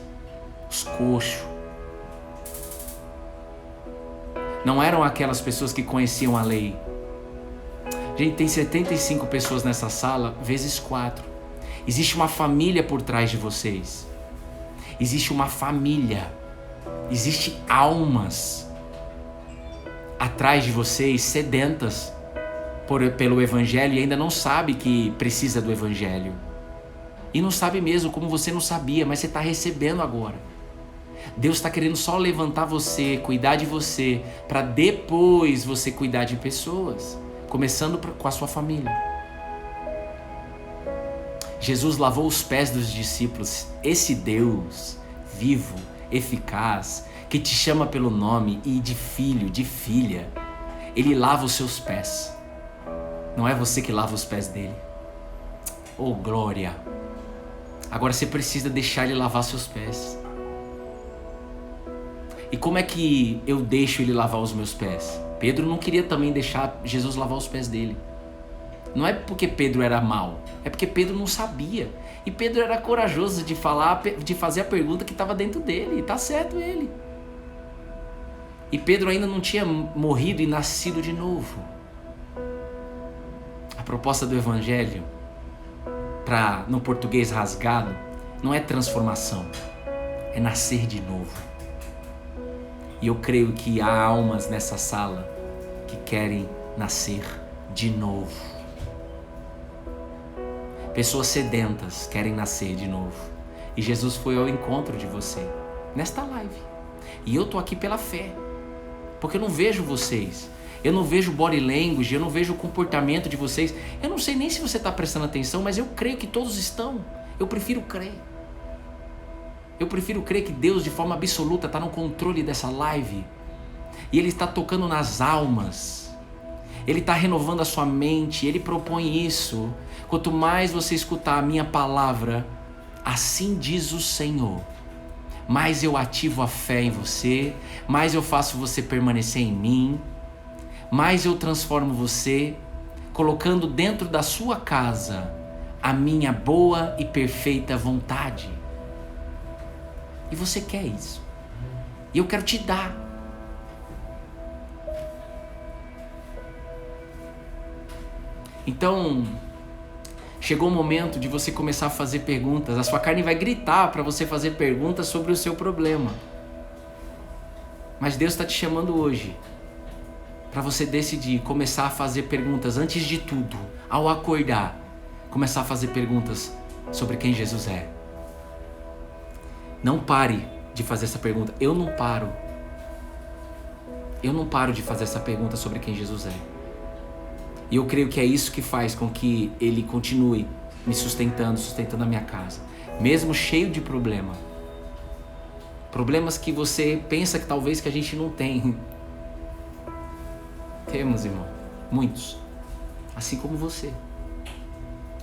os coxos. Não eram aquelas pessoas que conheciam a lei. Gente, tem 75 pessoas nessa sala, vezes 4. Existe uma família por trás de vocês. Existe uma família. Existe almas. atrás de vocês, sedentas pelo Evangelho e ainda não sabe que precisa do Evangelho. E não sabe mesmo, como você não sabia, mas você está recebendo agora. Deus está querendo só levantar você, cuidar de você, para depois você cuidar de pessoas, começando com a sua família. Jesus lavou os pés dos discípulos. Esse Deus vivo, eficaz, que te chama pelo nome e de filho, de filha, Ele lava os seus pés. Não é você que lava os pés dele. Oh, glória! Agora você precisa deixar Ele lavar seus pés. E como é que eu deixo Ele lavar os meus pés? Pedro não queria também deixar Jesus lavar os pés dele. Não é porque Pedro era mau, é porque Pedro não sabia. E Pedro era corajoso de fazer a pergunta que estava dentro dele, e tá certo ele. E Pedro ainda não tinha morrido e nascido de novo. A proposta do Evangelho, no português rasgado, não é transformação, é nascer de novo. E eu creio que há almas nessa sala que querem nascer de novo. Pessoas sedentas querem nascer de novo. E Jesus foi ao encontro de você nesta live. E eu tô aqui pela fé. Porque eu não vejo vocês. Eu não vejo body language, eu não vejo o comportamento de vocês. Eu não sei nem se você está prestando atenção, mas eu creio que todos estão. Eu prefiro crer. Eu prefiro crer que Deus, de forma absoluta, está no controle dessa live. E Ele está tocando nas almas. Ele está renovando a sua mente. Ele propõe isso. Quanto mais você escutar a minha palavra, assim diz o Senhor, mais eu ativo a fé em você, mais eu faço você permanecer em mim, mais eu transformo você, colocando dentro da sua casa a minha boa e perfeita vontade. E você quer isso. E eu quero te dar. Então, chegou o momento de você começar a fazer perguntas. A sua carne vai gritar para você fazer perguntas sobre o seu problema. Mas Deus está te chamando hoje para você decidir começar a fazer perguntas antes de tudo. Ao acordar, começar a fazer perguntas sobre quem Jesus é. Não pare de fazer essa pergunta. Eu não paro de fazer essa pergunta sobre quem Jesus é. E eu creio que é isso que faz com que Ele continue me sustentando a minha casa. Mesmo cheio de problema. Problemas que você pensa que talvez que a gente não tem. Temos, irmão. Muitos. Assim como você.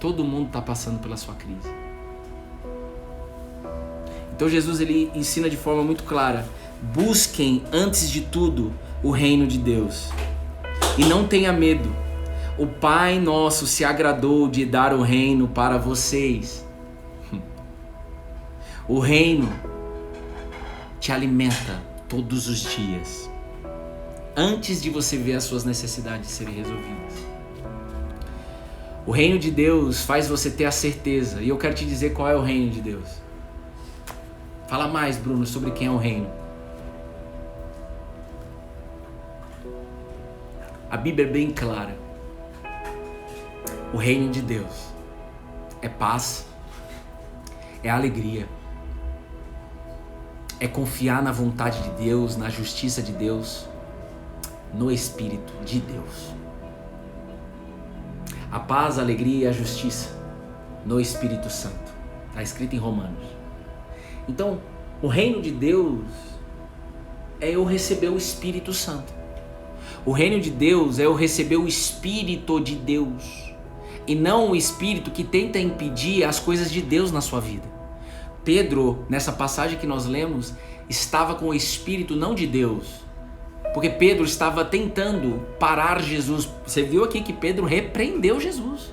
Todo mundo está passando pela sua crise. Então Jesus, Ele ensina de forma muito clara. Busquem antes de tudo o reino de Deus. E não tenha medo. O Pai nosso se agradou de dar o reino para vocês. O reino te alimenta todos os dias, antes de você ver as suas necessidades serem resolvidas. O reino de Deus faz você ter a certeza, e eu quero te dizer qual é o reino de Deus. Fala mais, Bruno, sobre quem é o reino. A Bíblia é bem clara. O reino de Deus é paz, é alegria, é confiar na vontade de Deus, na justiça de Deus, no Espírito de Deus. A paz, a alegria e a justiça no Espírito Santo. Está escrito em Romanos. Então, o reino de Deus é eu receber o Espírito Santo. O reino de Deus é eu receber o Espírito de Deus. E não o espírito que tenta impedir as coisas de Deus na sua vida. Pedro, nessa passagem que nós lemos, estava com o espírito não de Deus. Porque Pedro estava tentando parar Jesus. Você viu aqui que Pedro repreendeu Jesus.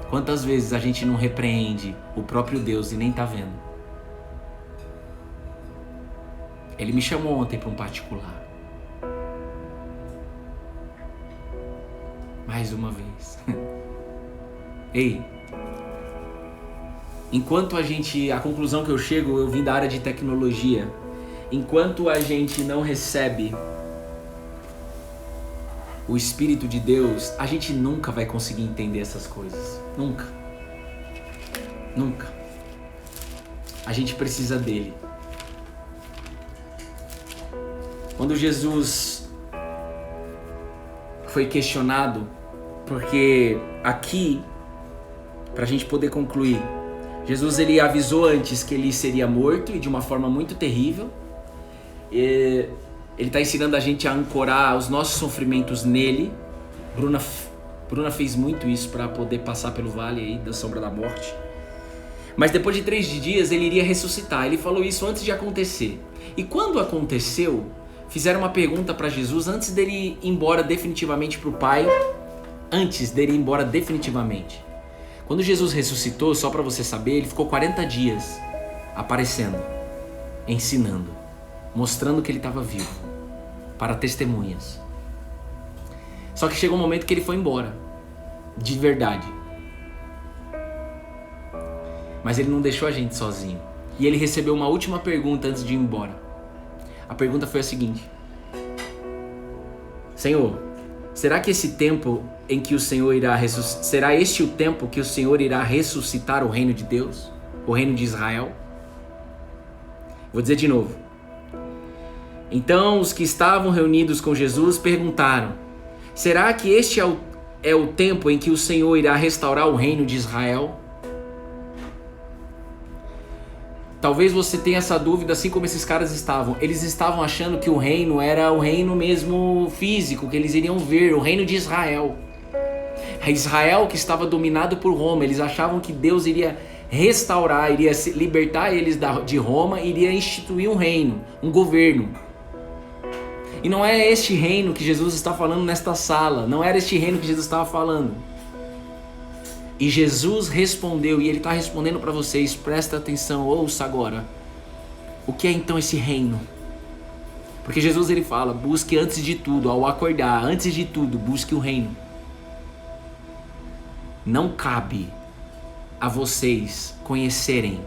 Quantas vezes a gente não repreende o próprio Deus e nem está vendo? Ele me chamou ontem para um particular. Mais uma vez. Ei, enquanto a conclusão que eu chego, eu vim da área de tecnologia, enquanto a gente não recebe o Espírito de Deus, a gente nunca vai conseguir entender essas coisas. Nunca. Nunca. A gente precisa dele. Quando Jesus foi questionado, porque aqui, para a gente poder concluir, Jesus ele avisou antes que ele seria morto e de uma forma muito terrível. Ele está ensinando a gente a ancorar os nossos sofrimentos nele. Bruna fez muito isso para poder passar pelo vale aí da sombra da morte. Mas depois de 3 dias ele iria ressuscitar. Ele falou isso antes de acontecer. E quando aconteceu, fizeram uma pergunta para Jesus antes dele ir embora definitivamente para o Pai. Antes dele ir embora definitivamente. Quando Jesus ressuscitou, só para você saber, ele ficou 40 dias aparecendo, ensinando, mostrando que ele estava vivo, para testemunhas. Só que chegou um momento que ele foi embora, de verdade. Mas ele não deixou a gente sozinho. E ele recebeu uma última pergunta antes de ir embora. A pergunta foi a seguinte: Senhor, será que esse tempo em que o Senhor irá ressuscitar, será este o tempo que o Senhor irá ressuscitar o reino de Deus? O reino de Israel? Vou dizer de novo. Então os que estavam reunidos com Jesus perguntaram: será que este é o tempo em que o Senhor irá restaurar o reino de Israel? Talvez você tenha essa dúvida, assim como esses caras estavam. Eles estavam achando que o reino era o reino mesmo físico, que eles iriam ver, o reino de Israel. Israel que estava dominado por Roma. Eles achavam que Deus iria restaurar, iria libertar eles de Roma, iria instituir um reino, um governo. E não é este reino que Jesus está falando nesta sala. Não era este reino que Jesus estava falando. E Jesus respondeu, e ele está respondendo para vocês, presta atenção, ouça agora. O que é então esse reino? Porque Jesus ele fala, busque antes de tudo, ao acordar, antes de tudo, busque o reino. Não cabe a vocês conhecerem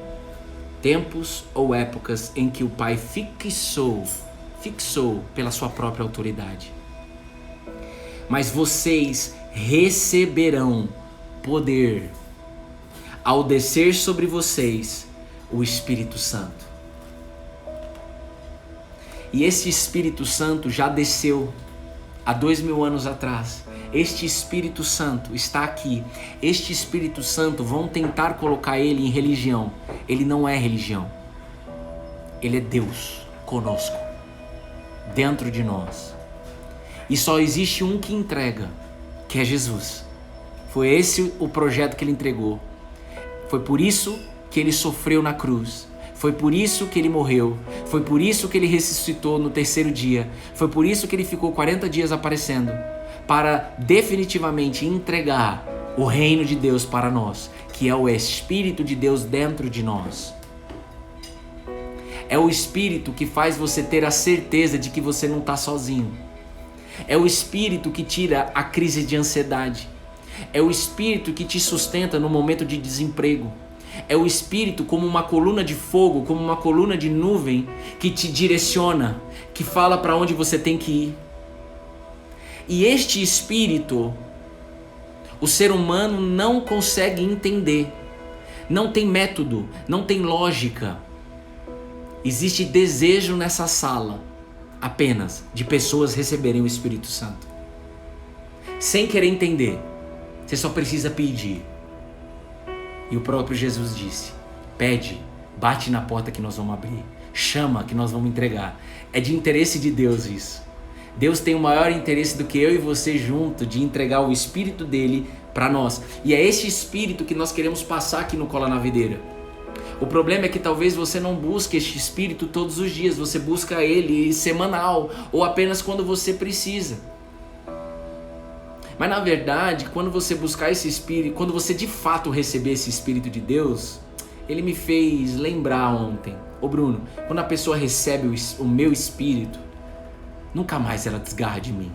tempos ou épocas em que o Pai fixou pela sua própria autoridade. Mas vocês receberão poder ao descer sobre vocês o Espírito Santo. E esse Espírito Santo já desceu há 2000 anos atrás. Este Espírito Santo está aqui. Este Espírito Santo, vão tentar colocar ele em religião. Ele não é religião. Ele é Deus conosco, dentro de nós. E só existe um que entrega, que é Jesus. Foi esse o projeto que ele entregou. Foi por isso que ele sofreu na cruz. Foi por isso que ele morreu. Foi por isso que ele ressuscitou no 3º dia. Foi por isso que ele ficou 40 dias aparecendo. Para definitivamente entregar o reino de Deus para nós, que é o Espírito de Deus dentro de nós. É o Espírito que faz você ter a certeza de que você não está sozinho. É o Espírito que tira a crise de ansiedade. É o Espírito que te sustenta no momento de desemprego. É o Espírito como uma coluna de fogo, como uma coluna de nuvem que te direciona, que fala para onde você tem que ir. E este Espírito, o ser humano não consegue entender. Não tem método, não tem lógica. Existe desejo nessa sala apenas de pessoas receberem o Espírito Santo. Sem querer entender. Você só precisa pedir. E o próprio Jesus disse: pede, bate na porta que nós vamos abrir. Chama que nós vamos entregar. É de interesse de Deus isso. Deus tem o maior interesse do que eu e você junto de entregar o Espírito dele para nós. E é esse Espírito que nós queremos passar aqui no Cola na Videira. O problema é que talvez você não busque este Espírito todos os dias. Você busca ele semanal ou apenas quando você precisa. Mas na verdade, quando você buscar esse Espírito, quando você de fato receber esse Espírito de Deus, ele me fez lembrar ontem. Ô Bruno, quando a pessoa recebe o meu Espírito, nunca mais ela desgarra de mim.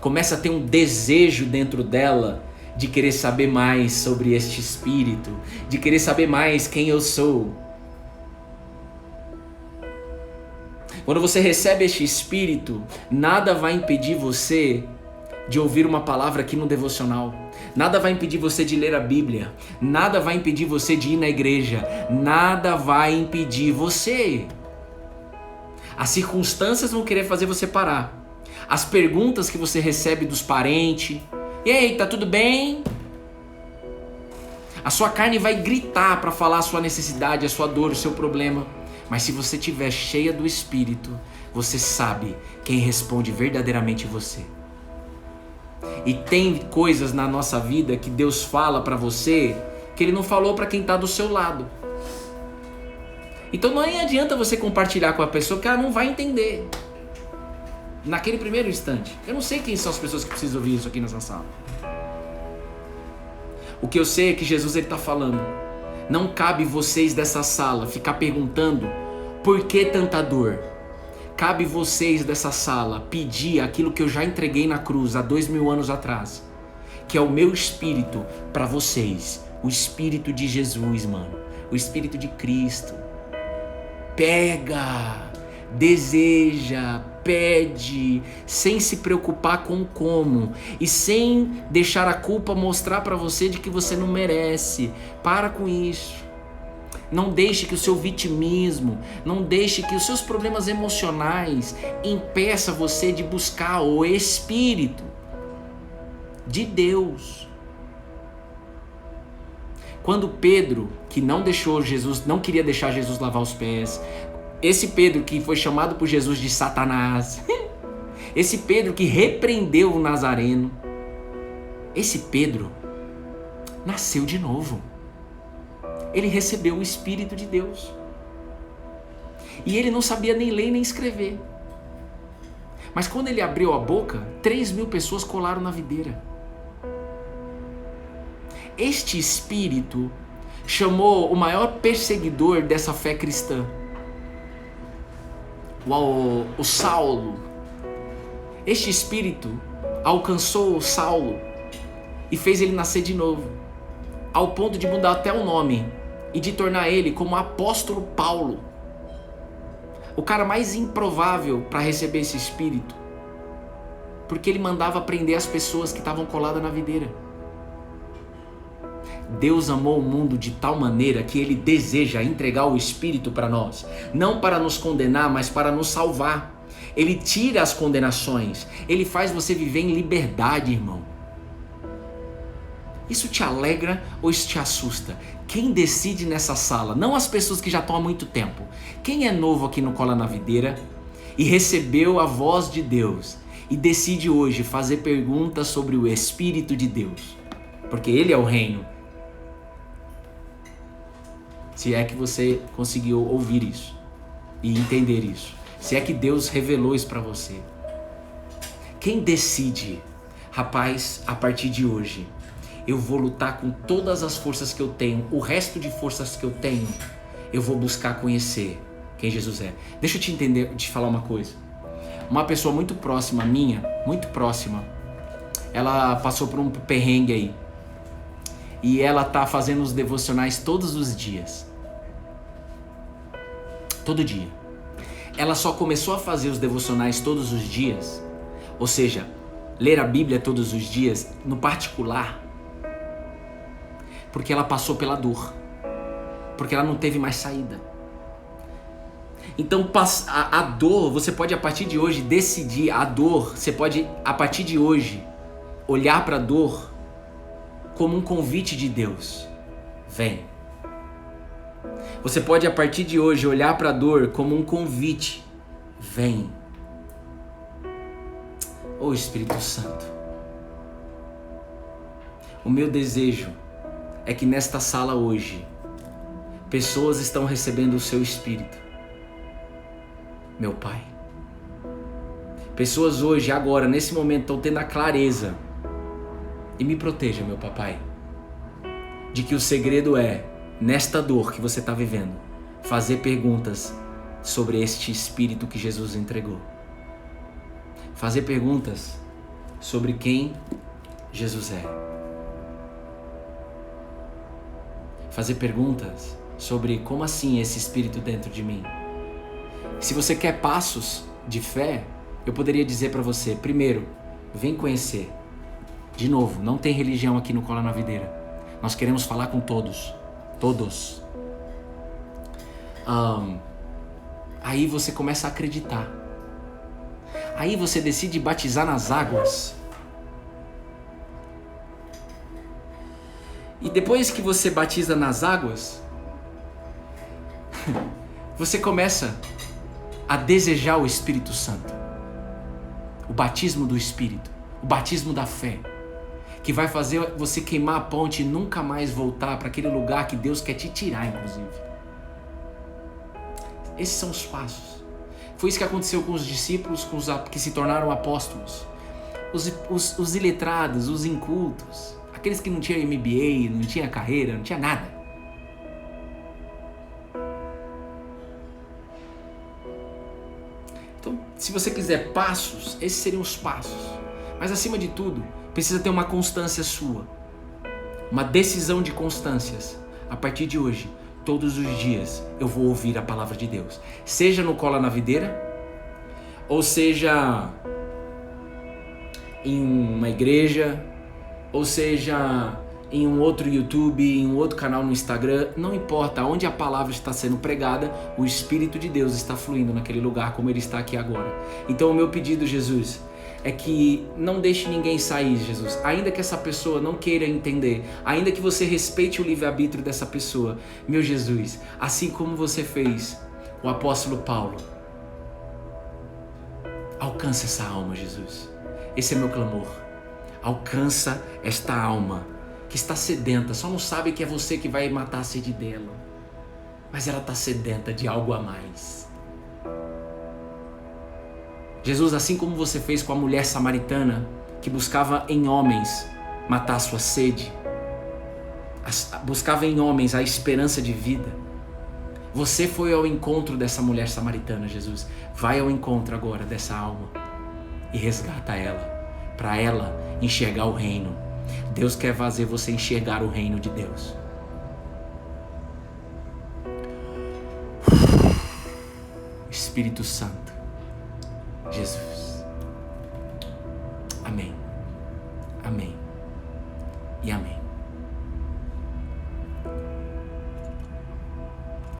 Começa a ter um desejo dentro dela de querer saber mais sobre este Espírito, de querer saber mais quem eu sou. Quando você recebe este Espírito, nada vai impedir você de ouvir uma palavra aqui no devocional. Nada vai impedir você de ler a Bíblia. Nada vai impedir você de ir na igreja. Nada vai impedir você. As circunstâncias vão querer fazer você parar. As perguntas que você recebe dos parentes. E aí, tá tudo bem? A sua carne vai gritar para falar a sua necessidade, a sua dor, o seu problema. Mas se você estiver cheia do Espírito, você sabe quem responde verdadeiramente você. E tem coisas na nossa vida que Deus fala para você que Ele não falou para quem está do seu lado. Então não adianta você compartilhar com a pessoa que ela não vai entender. Naquele primeiro instante. Eu não sei quem são as pessoas que precisam ouvir isso aqui nessa sala. O que eu sei é que Jesus está falando. Não cabe vocês dessa sala ficar perguntando por que tanta dor. Cabe vocês dessa sala pedir aquilo que eu já entreguei na cruz há 2000 anos atrás. Que é o meu Espírito para vocês. O Espírito de Jesus, mano. O Espírito de Cristo. Pega, deseja, pede, sem se preocupar com como. E sem deixar a culpa mostrar para você de que você não merece. Para com isso. Não deixe que o seu vitimismo, não deixe que os seus problemas emocionais impeça você de buscar o Espírito de Deus. Quando Pedro, que não queria deixar Jesus lavar os pés, esse Pedro que foi chamado por Jesus de Satanás, esse Pedro que repreendeu o Nazareno, esse Pedro nasceu de novo. Ele recebeu o Espírito de Deus. E ele não sabia nem ler nem escrever. Mas quando ele abriu a boca, 3.000 pessoas colaram na videira. Este Espírito chamou o maior perseguidor dessa fé cristã, o Saulo. Este Espírito alcançou o Saulo e fez ele nascer de novo, ao ponto de mudar até o nome e de tornar ele como apóstolo Paulo, o cara mais improvável para receber esse Espírito, porque ele mandava prender as pessoas que estavam coladas na videira. Deus amou o mundo de tal maneira que Ele deseja entregar o Espírito para nós, não para nos condenar, mas para nos salvar. Ele tira as condenações, Ele faz você viver em liberdade, irmão. Isso te alegra ou isso te assusta? Quem decide nessa sala? Não as pessoas que já estão há muito tempo. Quem é novo aqui no Cola na Videira e recebeu a voz de Deus e decide hoje fazer perguntas sobre o Espírito de Deus? Porque Ele é o reino. Se é que você conseguiu ouvir isso e entender isso. Se é que Deus revelou isso para você. Quem decide, rapaz, a partir de hoje, eu vou lutar com todas as forças que eu tenho, o resto de forças que eu tenho, eu vou buscar conhecer quem Jesus é. Deixa eu te falar uma coisa. Uma pessoa muito próxima minha, muito próxima, ela passou por um perrengue aí. E ela tá fazendo os devocionais todos os dias. Todo dia. Ela só começou a fazer os devocionais todos os dias, ou seja, ler a Bíblia todos os dias, no particular, porque ela passou pela dor. Porque ela não teve mais saída. Então a dor, você pode a partir de hoje decidir, a dor, você pode a partir de hoje olhar para a dor como um convite de Deus. Vem. Você pode a partir de hoje olhar para a dor como um convite. Vem. Ô Espírito Santo, o meu desejo é que nesta sala hoje, pessoas estão recebendo o seu Espírito. Meu Pai. Pessoas hoje, agora, nesse momento, estão tendo a clareza. E me proteja, meu papai, de que o segredo é, nesta dor que você está vivendo, fazer perguntas sobre este Espírito que Jesus entregou. Fazer perguntas sobre quem Jesus é. Fazer perguntas sobre como assim esse Espírito dentro de mim. Se você quer passos de fé, eu poderia dizer para você, primeiro, vem conhecer. De novo, não tem religião aqui no Cola na Videira. Nós queremos falar com todos. Todos. Aí você começa a acreditar. Aí você decide batizar nas águas. E depois que você batiza nas águas, você começa a desejar o Espírito Santo. O batismo do Espírito. O batismo da fé. Que vai fazer você queimar a ponte e nunca mais voltar para aquele lugar que Deus quer te tirar, inclusive. Esses são os passos. Foi isso que aconteceu com os discípulos, com os que se tornaram apóstolos. Os iletrados, os incultos, aqueles que não tinham MBA, não tinham carreira, não tinha nada. Então, se você quiser passos, esses seriam os passos. Mas acima de tudo, precisa ter uma constância sua. Uma decisão de constâncias. A partir de hoje, todos os dias, eu vou ouvir a palavra de Deus. Seja no Cola na Videira, ou seja em uma igreja, ou seja em um outro YouTube, em um outro canal no Instagram, não importa onde a palavra está sendo pregada, o Espírito de Deus está fluindo naquele lugar como Ele está aqui agora. Então o meu pedido, Jesus, é que não deixe ninguém sair, Jesus. Ainda que essa pessoa não queira entender, ainda que você respeite o livre-arbítrio dessa pessoa, meu Jesus, assim como você fez o apóstolo Paulo, alcança essa alma, Jesus. Esse é meu clamor. Alcança esta alma que está sedenta, só não sabe que é você que vai matar a sede dela, mas ela está sedenta de algo a mais. Jesus, assim como você fez com a mulher samaritana que buscava em homens matar a sua sede, buscava em homens a esperança de vida, você foi ao encontro dessa mulher samaritana, Jesus. Vai ao encontro agora dessa alma e resgata ela, para ela enxergar o reino. Deus quer fazer você enxergar o reino de Deus. Espírito Santo, Jesus. Amém. Amém. E amém.